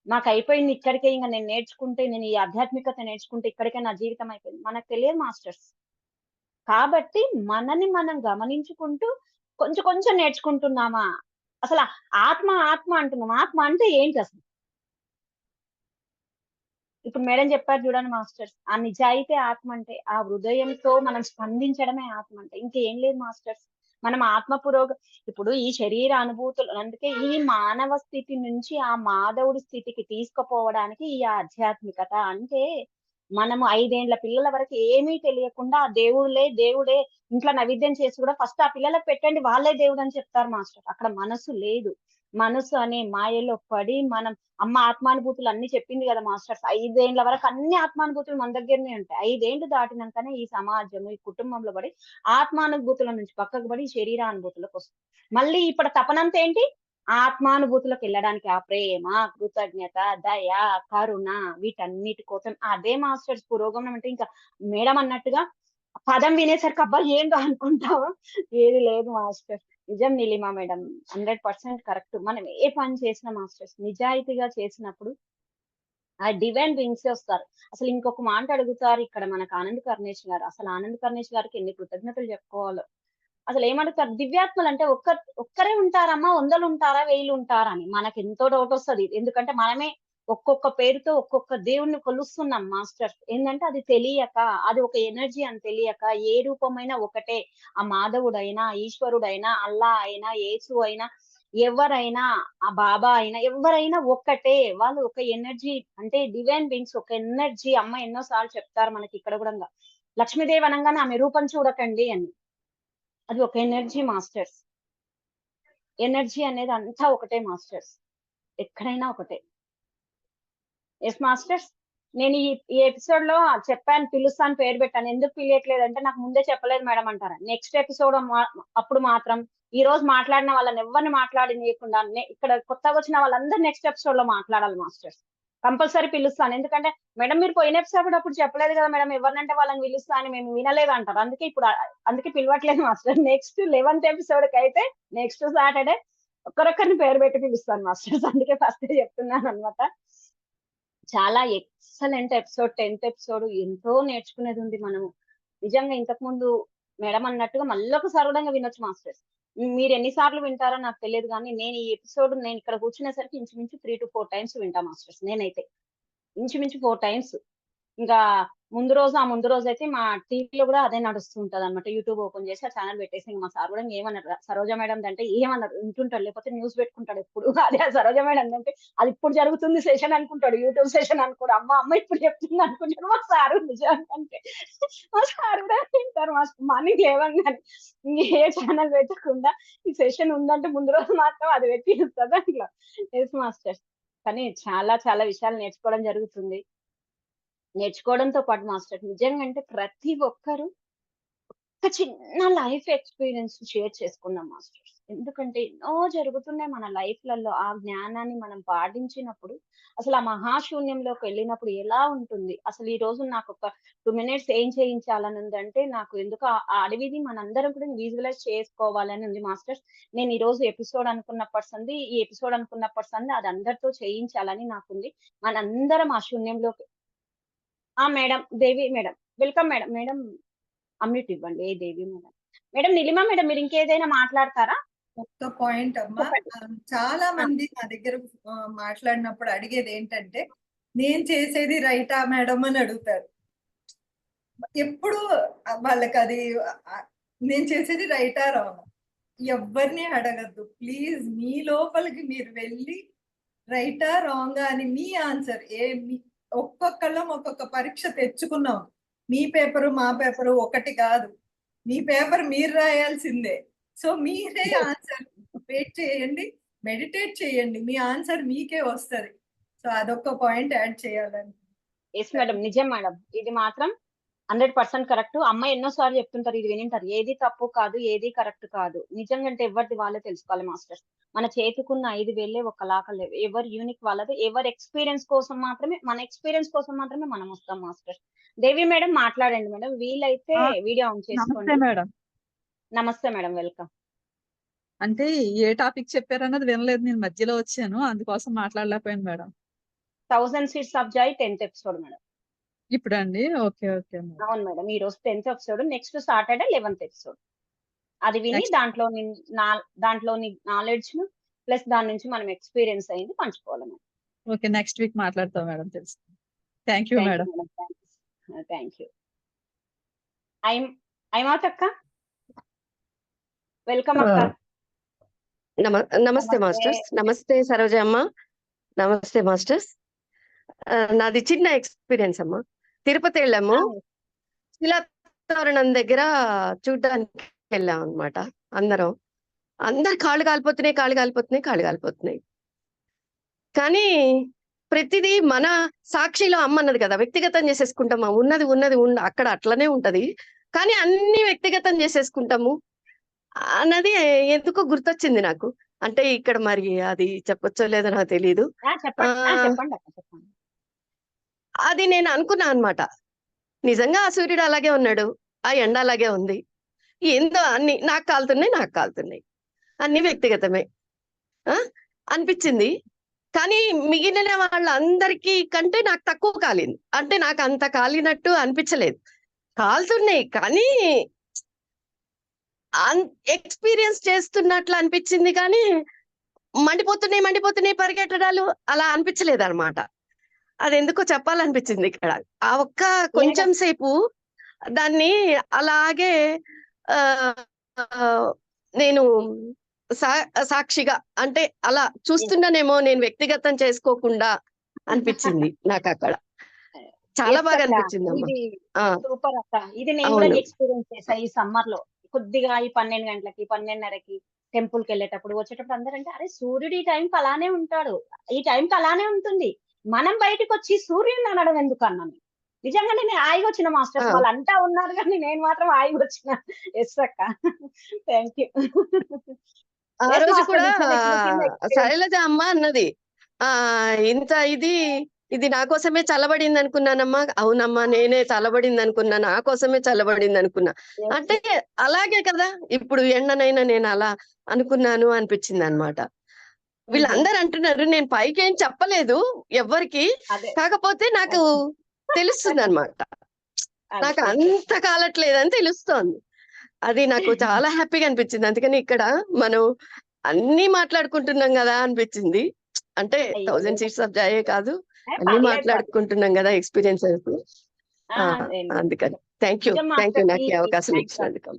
నాకు అయిపోయింది ఇక్కడికే, ఇంకా నేను నేర్చుకుంటే, నేను ఈ ఆధ్యాత్మికత నేర్చుకుంటే ఇక్కడికే నా జీవితం అయిపోయింది, మనకు తెలియదు మాస్టర్స్. కాబట్టి మనని మనం గమనించుకుంటూ కొంచెం నేర్చుకుంటున్నామా. అసలు ఆత్మ అంటున్నాం. ఆత్మ అంటే ఏంటి అసలు? ఇప్పుడు మేడం చెప్పారు చూడండి మాస్టర్స్, ఆ నిజాయితీ ఆత్మ అంటే, ఆ హృదయంతో మనం స్పందించడమే ఆత్మ అంటే. ఇంకేం లేదు మాస్టర్స్. మనం ఆత్మ ఇప్పుడు ఈ శరీర అనుభూతులు, అందుకే ఈ మానవ స్థితి నుంచి ఆ మాధవుడి స్థితికి తీసుకుపోవడానికి ఈ ఆధ్యాత్మికత అంటే, మనము 5 ఏళ్ల పిల్లల వరకు ఏమీ తెలియకుండా ఆ దేవుడే ఇంట్లో నైవేద్యం చేసి కూడా ఫస్ట్ ఆ పిల్లలకు పెట్టండి, వాళ్ళే దేవుడు అని చెప్తారు మాస్టర్. అక్కడ మనసు లేదు. మనసు అనే మాయలో పడి మనం అమ్మ ఆత్మానుభూతులు అన్ని చెప్పింది కదా మాస్టర్స్. 5 ఏళ్ల వరకు అన్ని ఆత్మానుభూతులు మన దగ్గరనే ఉంటాయి. 5 ఏళ్లు దాటినాకనే ఈ సమాజం, ఈ కుటుంబంలో పడి ఆత్మానుభూతుల నుంచి పక్కకు పడి శరీరానుభూతులకు వస్తుంది. మళ్ళీ ఇప్పుడు తపనంత ఏంటి? ఆత్మానుభూతులకు వెళ్ళడానికి. ఆ ప్రేమ, కృతజ్ఞత, దయ, కరుణ, వీటన్నిటి కోసం. అదే మాస్టర్స్ పురోగమనం అంటే. ఇంకా మేడం అన్నట్టుగా పదం వినేసరికి అబ్బా ఏంటో అనుకుంటావా, ఏది లేదు మాస్టర్. నిజం నీలిమా మేడం, 100% కరెక్ట్. మనం ఏ పని చేసినా మాస్టర్స్ నిజాయితీగా చేసినప్పుడు ఆ డివైన్ బీయింగ్స్ వస్తారు. అసలు ఇంకొక మాట అడుగుతారు ఇక్కడ మనకు ఆనంద్ కర్ణేష్ గారు. అసలు ఆనంద్ కర్ణేష్ గారికి ఎన్ని కృతజ్ఞతలు చెప్పుకోవాలో. అసలు ఏమడుగుతారు, దివ్యాత్మలు అంటే ఒక్కరే ఉంటారమ్మా, 100 ఉంటారా, 1000 ఉంటారా అని మనకి ఎంతో డౌట్ వస్తుంది. ఎందుకంటే మనమే ఒక్కొక్క పేరుతో ఒక్కొక్క దేవుణ్ణి కొలుస్తున్నాం మాస్టర్. ఏంటంటే అది తెలియక, అది ఒక ఎనర్జీ అని తెలియక, ఏ రూపమైనా ఒకటే. ఆ మాధవుడైనా, ఈశ్వరుడైనా, అల్లా అయినా, యేసు అయినా, ఎవరైనా, ఆ బాబా అయినా, ఎవరైనా ఒక్కటే. వాళ్ళు ఒక ఎనర్జీ అంటే డివైన్ బీయింగ్స్, ఒక ఎనర్జీ. అమ్మ ఎన్నో సార్లు చెప్తారు మనకి ఇక్కడ కూడా, లక్ష్మీదేవి అనగానే ఆమె రూపం చూడకండి అని. అది ఒక ఎనర్జీ మాస్టర్స్. ఎనర్జీ అనేది అంతా ఒకటే మాస్టర్స్, ఎక్కడైనా ఒకటే. Yes masters. నేను ఈ ఎపిసోడ్ లో చెప్పాను, పిలుస్తాను, పేరు పెట్టాను, ఎందుకు పిలియట్లేదు అంటే నాకు ముందే చెప్పలేదు మేడం అంటారా. నెక్స్ట్ ఎపిసోడ్ అప్పుడు మాత్రం ఈ రోజు మాట్లాడిన వాళ్ళని ఎవరిని మాట్లాడనీయకుండా ఇక్కడ కొత్తగా వచ్చిన వాళ్ళందరూ నెక్స్ట్ ఎపిసోడ్ లో మాట్లాడాలి మాస్టర్స్. కంపల్సరీ పిలుస్తాను. ఎందుకంటే మేడం మీరు పోయిన ఎపిసోడ్ అప్పుడు చెప్పలేదు కదా మేడం, ఎవరినంటే వాళ్ళని పిలుస్తా అని మేము వినలేదు అంటారు. అందుకే పిలవట్లేదు మాస్టర్. నెక్స్ట్ 11th ఎపిసోడ్ కి అయితే నెక్స్ట్ సాటర్డే ఒక్కరొక్కరిని పేరు పెట్టి పిలుస్తాను మాస్టర్స్. అందుకే ఫస్ట్ చెప్తున్నాను అనమాట. చాలా ఎక్సలెంట్ ఎపిసోడ్ 10th ఎపిసోడ్. ఎంతో నేర్చుకునేది ఉంది మనము. నిజంగా ఇంతకు ముందు మేడం అన్నట్టుగా మళ్ళీ ఒకసారి కూడా వినొచ్చు మాస్టర్స్. మీరు ఎన్నిసార్లు వింటారో నాకు తెలియదు కానీ నేను ఈ ఎపిసోడ్ నేను ఇక్కడ కూర్చునేసరికి ఇంచుమించు 3 to 4 times వింటా మాస్టర్స్. నేనైతే ఇంచుమించు 4 times. ఇంకా ముందు రోజు అయితే మా టీవీలో కూడా అదే నడుస్తుంటది అనమాట. యూట్యూబ్ ఓపెన్ చేసి ఆ ఛానల్ పెట్టేసి మా సార్ కూడా ఏమన్నారు, సరోజ మేడం అంటే ఏమన్నారు వింటుంటాడు, లేకపోతే న్యూస్ పెట్టుకుంటాడు ఎప్పుడు. అదే సరోజ మేడం అంటే అది ఇప్పుడు జరుగుతుంది సెషన్ అనుకుంటాడు, యూట్యూబ్ సెషన్ అనుకోడు. అమ్మ ఇప్పుడు చెప్తుంది అనుకుంటాడు మా సారు. నిజానికంటే మా సార్ కూడా వింటారు మార్నింగ్ లేవగానే. ఏ ఛానల్ పెట్టకుండా ఈ సెషన్ ఉందంటే ముందు రోజు మాత్రం అది పెట్టి ఇస్తుంది అట్లా. Yes master. కానీ చాలా చాలా విషయాలు నేర్చుకోవడం జరుగుతుంది. నేర్చుకోవడంతో పాటు మాస్టర్ నిజంగా అంటే ప్రతి ఒక్కరు ఒక చిన్న లైఫ్ ఎక్స్పీరియన్స్ షేర్ చేసుకుందాం మాస్టర్స్. ఎందుకంటే ఎన్నో జరుగుతున్నాయి మన లైఫ్లలో. ఆ జ్ఞానాన్ని మనం పాటించినప్పుడు అసలు ఆ మహాశూన్యంలోకి వెళ్ళినప్పుడు ఎలా ఉంటుంది. అసలు ఈ రోజు నాకు ఒక 2 minutes ఏం చేయించాలని ఉందంటే నాకు ఎందుకు ఆ అడవిని మనందరం కూడా విజువలైజ్ చేసుకోవాలని ఉంది మాస్టర్స్. నేను ఈ రోజు ఎపిసోడ్ అనుకున్నప్పటి ఈ ఎపిసోడ్ అనుకున్నప్పటి అది అందరితో చేయించాలని నాకుంది. మనందరం ఆ శూన్యంలోకి మేడం దేవి మేడం వెల్కమ్ మేడం. మేడం అమ్యూట్ ఇవ్వండి. ఏ దేవి మేడం. మేడం నిలిమా మేడం మీరు ఇంకేదైనా మాట్లాడతారా? ఒక్క పాయింట్ అమ్మా. చాలా మంది నా దగ్గర మాట్లాడినప్పుడు అడిగేది ఏంటంటే నేను చేసేది రైటా మేడం అని అడుగుతారు. ఎప్పుడు వాళ్ళకి అది నేను చేసేది రైటా రాంగ్ ఎవరిని అడగద్దు ప్లీజ్. మీ లోపలికి మీరు వెళ్ళి రైటా రాంగా అని మీ ఆన్సర్ ఒక్కొక్కళ్ళం ఒక్కొక్క పరీక్ష తెచ్చుకున్నాం. మీ పేపరు మా పేపరు ఒకటి కాదు. మీ పేపర్ మీరు రాయాల్సిందే. సో మీరే ఆన్సర్ వెయిట్ చేయండి, మెడిటేట్ చేయండి, మీ ఆన్సర్ మీకే వస్తుంది. సో అదొక పాయింట్ యాడ్ చేయాలని. ఎస్ మేడం, నిజం మేడం. ఇది మాత్రం 100% కరెక్ట్. అమ్మ ఎన్నోసార్లు చెప్తుంటారు, ఇది వినింటారు. ఏది తప్పు కాదు, ఏది కరెక్ట్ కాదు. నిజంగా అంటే ఎవరిది వాళ్ళే తెలుసుకోవాలి మాస్టర్స్. మన చేతుకున్న 5 వేలే ఒకలాగా లేవు. ఎవరు యూనిక్ వాళ్ళది. ఎవరి ఎక్స్పీరియన్స్ కోసం మాత్రమే, మన ఎక్స్పీరియన్స్ కోసం మాత్రమే మనం వస్తాం మాస్టర్స్. దేవి మేడం మాట్లాడండి మేడం. వీలైతే వీడియో ఆన్ చేసుకోండి. మేడం నమస్తే మేడం, వెల్కమ్. అంటే ఏ టాపిక్ చెప్పారన్నది వినలేదు, నేను మధ్యలో వచ్చాను, అందుకోసం మాట్లాడలేకపోయాను madam. 1000 Seeds of Joy 10th episode madam. ఇప్పుడు అండి ఓకే ఓకే అవును మేడం, ఈ రోజు 10th episode. Next Saturday 11th episode. అది విని దాంట్లోని నాలెడ్జ్ ప్లస్ దాని నుంచి మనం ఎక్స్పీరియన్స్ అయింది పంచుకోవాలి మేడం. ఓకే, నెక్స్ట్ వీక్ మాట్లాడతాం మేడం. తెలుసు. Thank you madam. Thank you. ఐమాతక్క వెల్కమ్ అక్క. నమస్తే మాస్టర్స్. నమస్తే సరోజ అమ్మ. నమస్తే మాస్టర్స్. నాది చిన్న ఎక్స్పీరియన్స్ అమ్మా. తిరుపతి వెళ్ళాము, శిలాతోరణం దగ్గర చూడడానికి వెళ్ళాం అనమాట. అందరు కాళ్ళు కాలిపోతున్నాయి. కానీ ప్రతిదీ మన సాక్షిలో అమ్మ అన్నది కదా, వ్యక్తిగతం చేసేసుకుంటామా. ఉన్నది అక్కడ అట్లనే ఉంటది, కానీ అన్ని వ్యక్తిగతం చేసేసుకుంటాము అన్నది ఎందుకో గుర్తొచ్చింది నాకు. అంటే ఇక్కడ మరి అది చెప్పొచ్చో లేదో నాకు తెలీదు. అది నేను అనుకున్నా అన్నమాట. నిజంగా ఆ సూర్యుడు అలాగే ఉన్నాడు, ఆ ఎండ అలాగే ఉంది. ఏందో అన్ని నాకు కాలుతున్నాయి, అన్ని వ్యక్తిగతమే అనిపించింది. కానీ మిగిలిన వాళ్ళందరికీ కంటే నాకు తక్కువ కాలింది. అంటే నాకు అంత కాలినట్టు అనిపించలేదు. కాలుతున్నాయి కానీ ఎక్స్పీరియన్స్ చేస్తున్నట్లు అనిపించింది, కానీ మండిపోతున్నాయి పరిగెట్టడాలు అలా అనిపించలేదు అనమాట. అది ఎందుకో చెప్పాలనిపించింది ఇక్కడ. ఆ ఒక్క కొంచెం సేపు దాన్ని అలాగే నేను సాక్షిగా అంటే అలా చూస్తున్నానేమో, నేను వ్యక్తిగతం చేసుకోకుండా అనిపించింది నాకు అక్కడ. చాలా బాగా అనిపించింది అమ్మా. సూపర్ అక్క. ఇది నేను కూడా ఎక్స్పీరియన్స్ చేసా ఈ సమ్మర్ లో. కొద్దిగా ఈ 12 గంటలకి 12:30కి టెంపుల్ కి వెళ్ళేటప్పుడు వచ్చేటప్పుడు అందరంటే అరే సూర్యుడు ఈ టైంకి అలానే ఉంటాడు, ఈ టైంకి అలానే ఉంటుంది, మనం బయటకు వచ్చి సూర్యుని అనడం ఎందుకు అన్నాను. నిజంగానే నేను హాయిగా వచ్చిన మాస్టర్స్, వాళ్ళు అంటా ఉన్నారు కానీ నేను మాత్రం హాయిగా వచ్చిన. ఎస్ అక్క, థ్యాంక్ యూ. ఆ ఎస్ రోజు మాస్టర్, కూడా ఎక్స్పీరియన్స్. శైలజ అమ్మ అన్నది, ఇంత ఇది నా కోసమే చల్లబడింది అనుకున్నానమ్మా. అవునమ్మా, నేనే చల్లబడింది అనుకున్నా, నా కోసమే చల్లబడింది అనుకున్నా. అంటే అలాగే కదా, ఇప్పుడు ఎండనైనా నేను అలా అనుకున్నాను అనిపించింది అనమాట. వీళ్ళందరూ అంటున్నారు, నేను పైకి ఏం చెప్పలేదు ఎవ్వరికి, కాకపోతే నాకు తెలుస్తుంది అనమాట, నాకు అంత కాలట్లేదని తెలుస్తోంది. అది నాకు చాలా హ్యాపీగా అనిపించింది. అందుకని ఇక్కడ మనం అన్ని మాట్లాడుకుంటున్నాం కదా అనిపించింది. అంటే 1000 సీట్స్ ఆఫ్ జాయే కాదు, అన్ని మాట్లాడుకుంటున్నాం కదా ఎక్స్పీరియన్సెస్. అందుకని థ్యాంక్ యూ నాకు ఈ అవకాశం ఇచ్చినందుకు.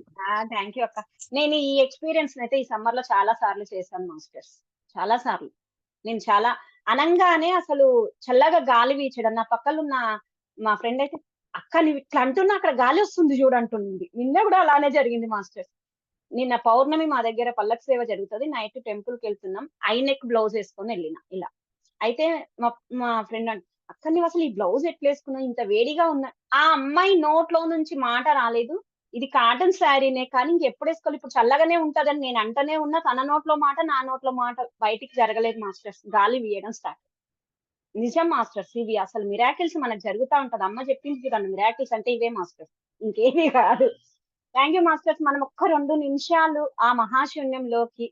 థ్యాంక్ యూ అక్క. నేను ఈ ఎక్స్పీరియన్స్ అయితే ఈ సమ్మర్ లో చాలా సార్లు చేశాను మాస్టర్స్, చాలా సార్లు. నేను చాలా అనంగానే అసలు చల్లగా గాలి వీచడం, నా పక్కలున్న మా ఫ్రెండ్ అయితే, అక్క నువ్వు ఇట్లా అంటున్నా అక్కడ గాలి వస్తుంది చూడంటుంది. నిన్న కూడా అలానే జరిగింది మాస్టర్స్. నిన్న పౌర్ణమి మా దగ్గర పల్లకి సేవ జరుగుతుంది, నైట్ టెంపుల్ కి వెళ్తున్నాం, ఐ నెక్ బ్లౌజ్ వేసుకొని వెళ్ళిన ఇలా. అయితే మా ఫ్రెండ్ అంటే, అక్క నువ్వు అసలు ఈ బ్లౌజ్ ఎట్లా వేసుకున్నావు, ఇంత వేడిగా ఉన్నా. ఆ అమ్మాయి నోట్లో నుంచి మాట రాలేదు, ఇది కాటన్ శారీనే కానీ ఇంకెప్పుడు వేసుకోవాలి, ఇప్పుడు చల్లగానే ఉంటదని నేను అంటనే ఉన్నా. తన నోట్లో మాట నా నోట్లో మాట బయటికి జరగలేదు మాస్టర్స్, గాలి వీయడం స్టార్ట్. నిజం మాస్టర్స్, ఇవి అసలు మిరాకిల్స్ మనకు జరుగుతూ ఉంటది. అమ్మ చెప్పింది చూడండి, మిరాకిల్స్ అంటే ఇవే మాస్టర్స్, ఇంకేమీ కాదు. Thank you masters. మనం ఒక్క 2 నిమిషాలు ఆ మహాశూన్యంలోకి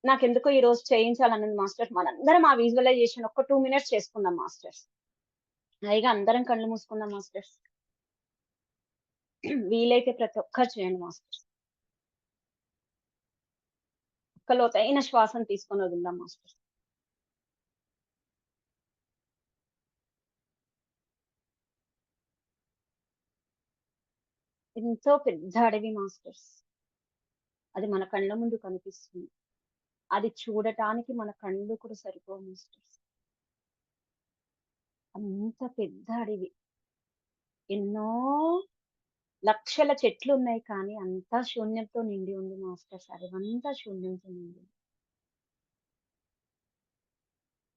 నాకెందుకో ఈ రోజు చేయించాలన్నది మాస్టర్స్. మనందరం ఆ విజువలైజేషన్ ఒక్క 2 మినిట్స్ చేసుకుందాం మాస్టర్స్. హాయిగా అందరం కళ్ళు మూసుకుందాం మాస్టర్స్. వీలైతే ప్రతి ఒక్కరు చేయండి మాస్టర్స్. ఒక్క లోతైన శ్వాసను తీసుకొని వదిలిద్దాం మాస్టర్స్. ఎంతో పెద్ద అడవి మాస్టర్స్, అది మన కళ్ళ ముందు కనిపిస్తుంది. అది చూడటానికి మన కళ్ళు కూడా సరిపోవు మాస్టర్స్. అంత పెద్ద అడవి, ఎన్నో లక్షల చెట్లు ఉన్నాయి కానీ అంతా శూన్యంతో నిండి ఉంది మాస్టర్స్. అడవంతా శూన్యంతో నిండి,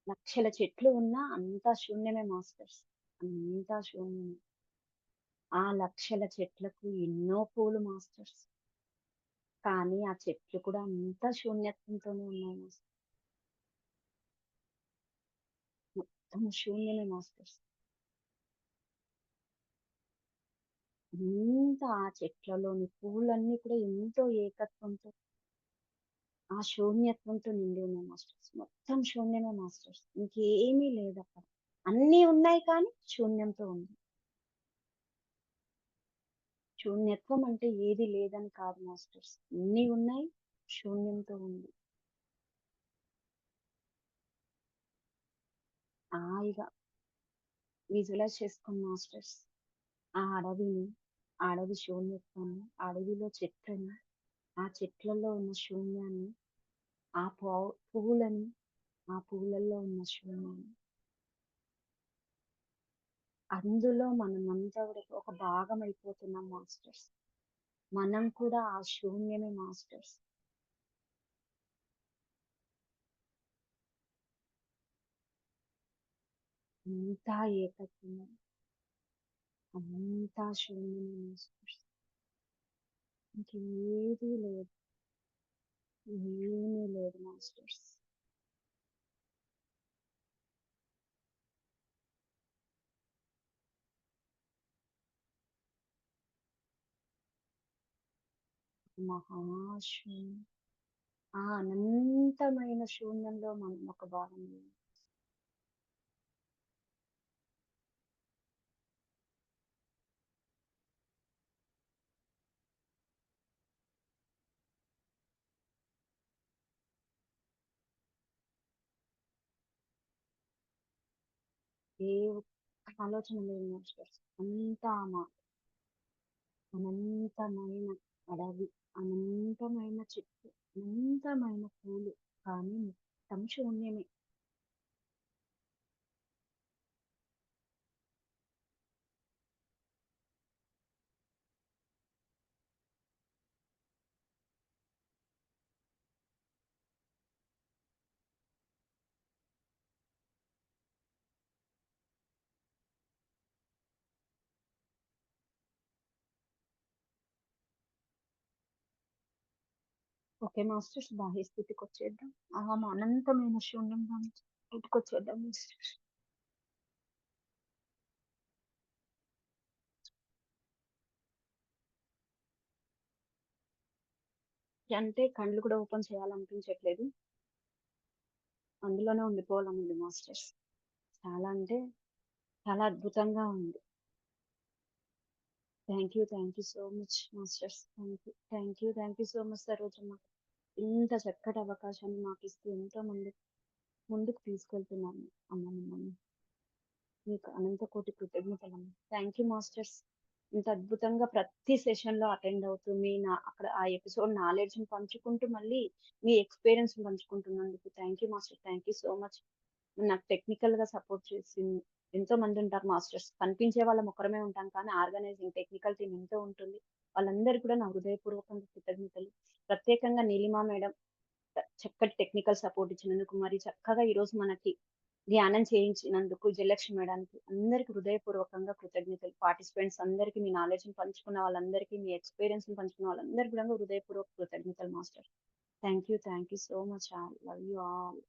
లక్షల చెట్లు ఉన్నా అంతా శూన్యమే మాస్టర్స్, అంతా శూన్యమే. ఆ లక్షల చెట్లకు ఎన్నో పూలు మాస్టర్స్, కానీ ఆ చెట్లు కూడా అంతా శూన్యత్వంతోనే ఉన్నాయి మాస్టర్. మొత్తం శూన్యమే మాస్టర్స్. అంత ఆ చెట్లలోని పూలన్నీ కూడా ఎంతో ఏకత్వంతో, ఆ శూన్యత్వంతో నిండి ఉన్నాయి మాస్టర్స్. మొత్తం శూన్యమే మాస్టర్స్, ఇంకేమీ లేదు అక్కడ. అన్నీ ఉన్నాయి కానీ శూన్యంతో ఉంది. శూన్యత్వం అంటే ఏది లేదని కాదు మాస్టర్స్, అన్నీ ఉన్నాయి, శూన్యంతో ఉంది. హాయిగా విజువలైజ్ చేసుకోండి మాస్టర్స్. ఆ అడవిని, ఆ అడవి శూన్యత్వాన్ని, ఆ అడవిలో చెట్లని, ఆ చెట్లలో ఉన్న శూన్యాన్ని, ఆ పువ్వులని, ఆ పువ్వులలో ఉన్న శూన్యాన్ని, అందులో మనమంతా కూడా ఒక భాగం అయిపోతున్నాం మాస్టర్స్. మనం కూడా ఆ శూన్యమే మాస్టర్స్. అంతా ఏకత్వం, అంతా శూన్యమే మాస్టర్స్, ఇంకేది లేదు, ఏమీ లేదు మాస్టర్స్. మహాశూన్యం, ఆ అనంతమైన శూన్యంలో మనం ఒక భాగం. ఏ ఆలోచన లేదు మాస్టర్స్, అంతా అనంతమైన అడవి, అనంతమైన చెట్టు, అనంతమైన పూలు, కానీ మొత్తం శూన్యమే. ఓకే మాస్టర్స్, బాహ్య స్థితికి వచ్చేద్దాం. అనంతమైన శూన్యం నుంచి బయటకు వచ్చేద్దాం మాస్టర్స్. అంటే కళ్ళు కూడా ఓపెన్ చేయాలనిపించట్లేదు, అందులోనే ఉండిపోవాలనుంది మాస్టర్స్. చాలా అంటే చాలా అద్భుతంగా ఉంది. Thank you so much masters. Thank you so much Sarojamma. ఇంత చక్కటి అవకాశాన్ని మాకు ఇస్తూ ఎంతో ముందుకు తీసుకెళ్తున్నాను అమ్మ. మిమ్మల్ని మీకు అనంత కోటి కృతజ్ఞతలమ్మ. Thank you masters. ఇంత అద్భుతంగా ప్రతి సెషన్ లో అటెండ్ అవుతూ అక్కడ ఆ ఎపిసోడ్ నాలెడ్జ్ ని పంచుకుంటూ మళ్ళీ మీ ఎక్స్పీరియన్స్ పంచుకుంటున్నందుకు thank you master. Thank you so much. నాకు టెక్నికల్ గా సపోర్ట్ చేసి ఎంతో మంది ఉంటారు మాస్టర్స్. కనిపించే వాళ్ళం ఒకరమే ఉంటాం, కానీ ఆర్గనైజింగ్ టెక్నికల్ టీం ఎంతో ఉంటుంది. వాళ్ళందరికీ కూడా నా హృదయపూర్వకంగా కృతజ్ఞతలు. ప్రత్యేకంగా నీలిమా మేడం చక్కటి టెక్నికల్ సపోర్ట్ ఇచ్చినందుకు, మరి చక్కగా ఈ రోజు మనకి ధ్యానం చేయించినందుకు జయలక్ష్మి మేడానికి అందరికి హృదయపూర్వకంగా కృతజ్ఞతలు. పార్టిసిపెంట్స్ అందరికీ, మీ నాలెడ్జ్ ని పంచుకున్న వాళ్ళందరికీ, మీ ఎక్స్పీరియన్స్ ని పంచుకున్న వాళ్ళందరికీ కూడా హృదయపూర్వక కృతజ్ఞతలు master. Thank you so much. I love you all.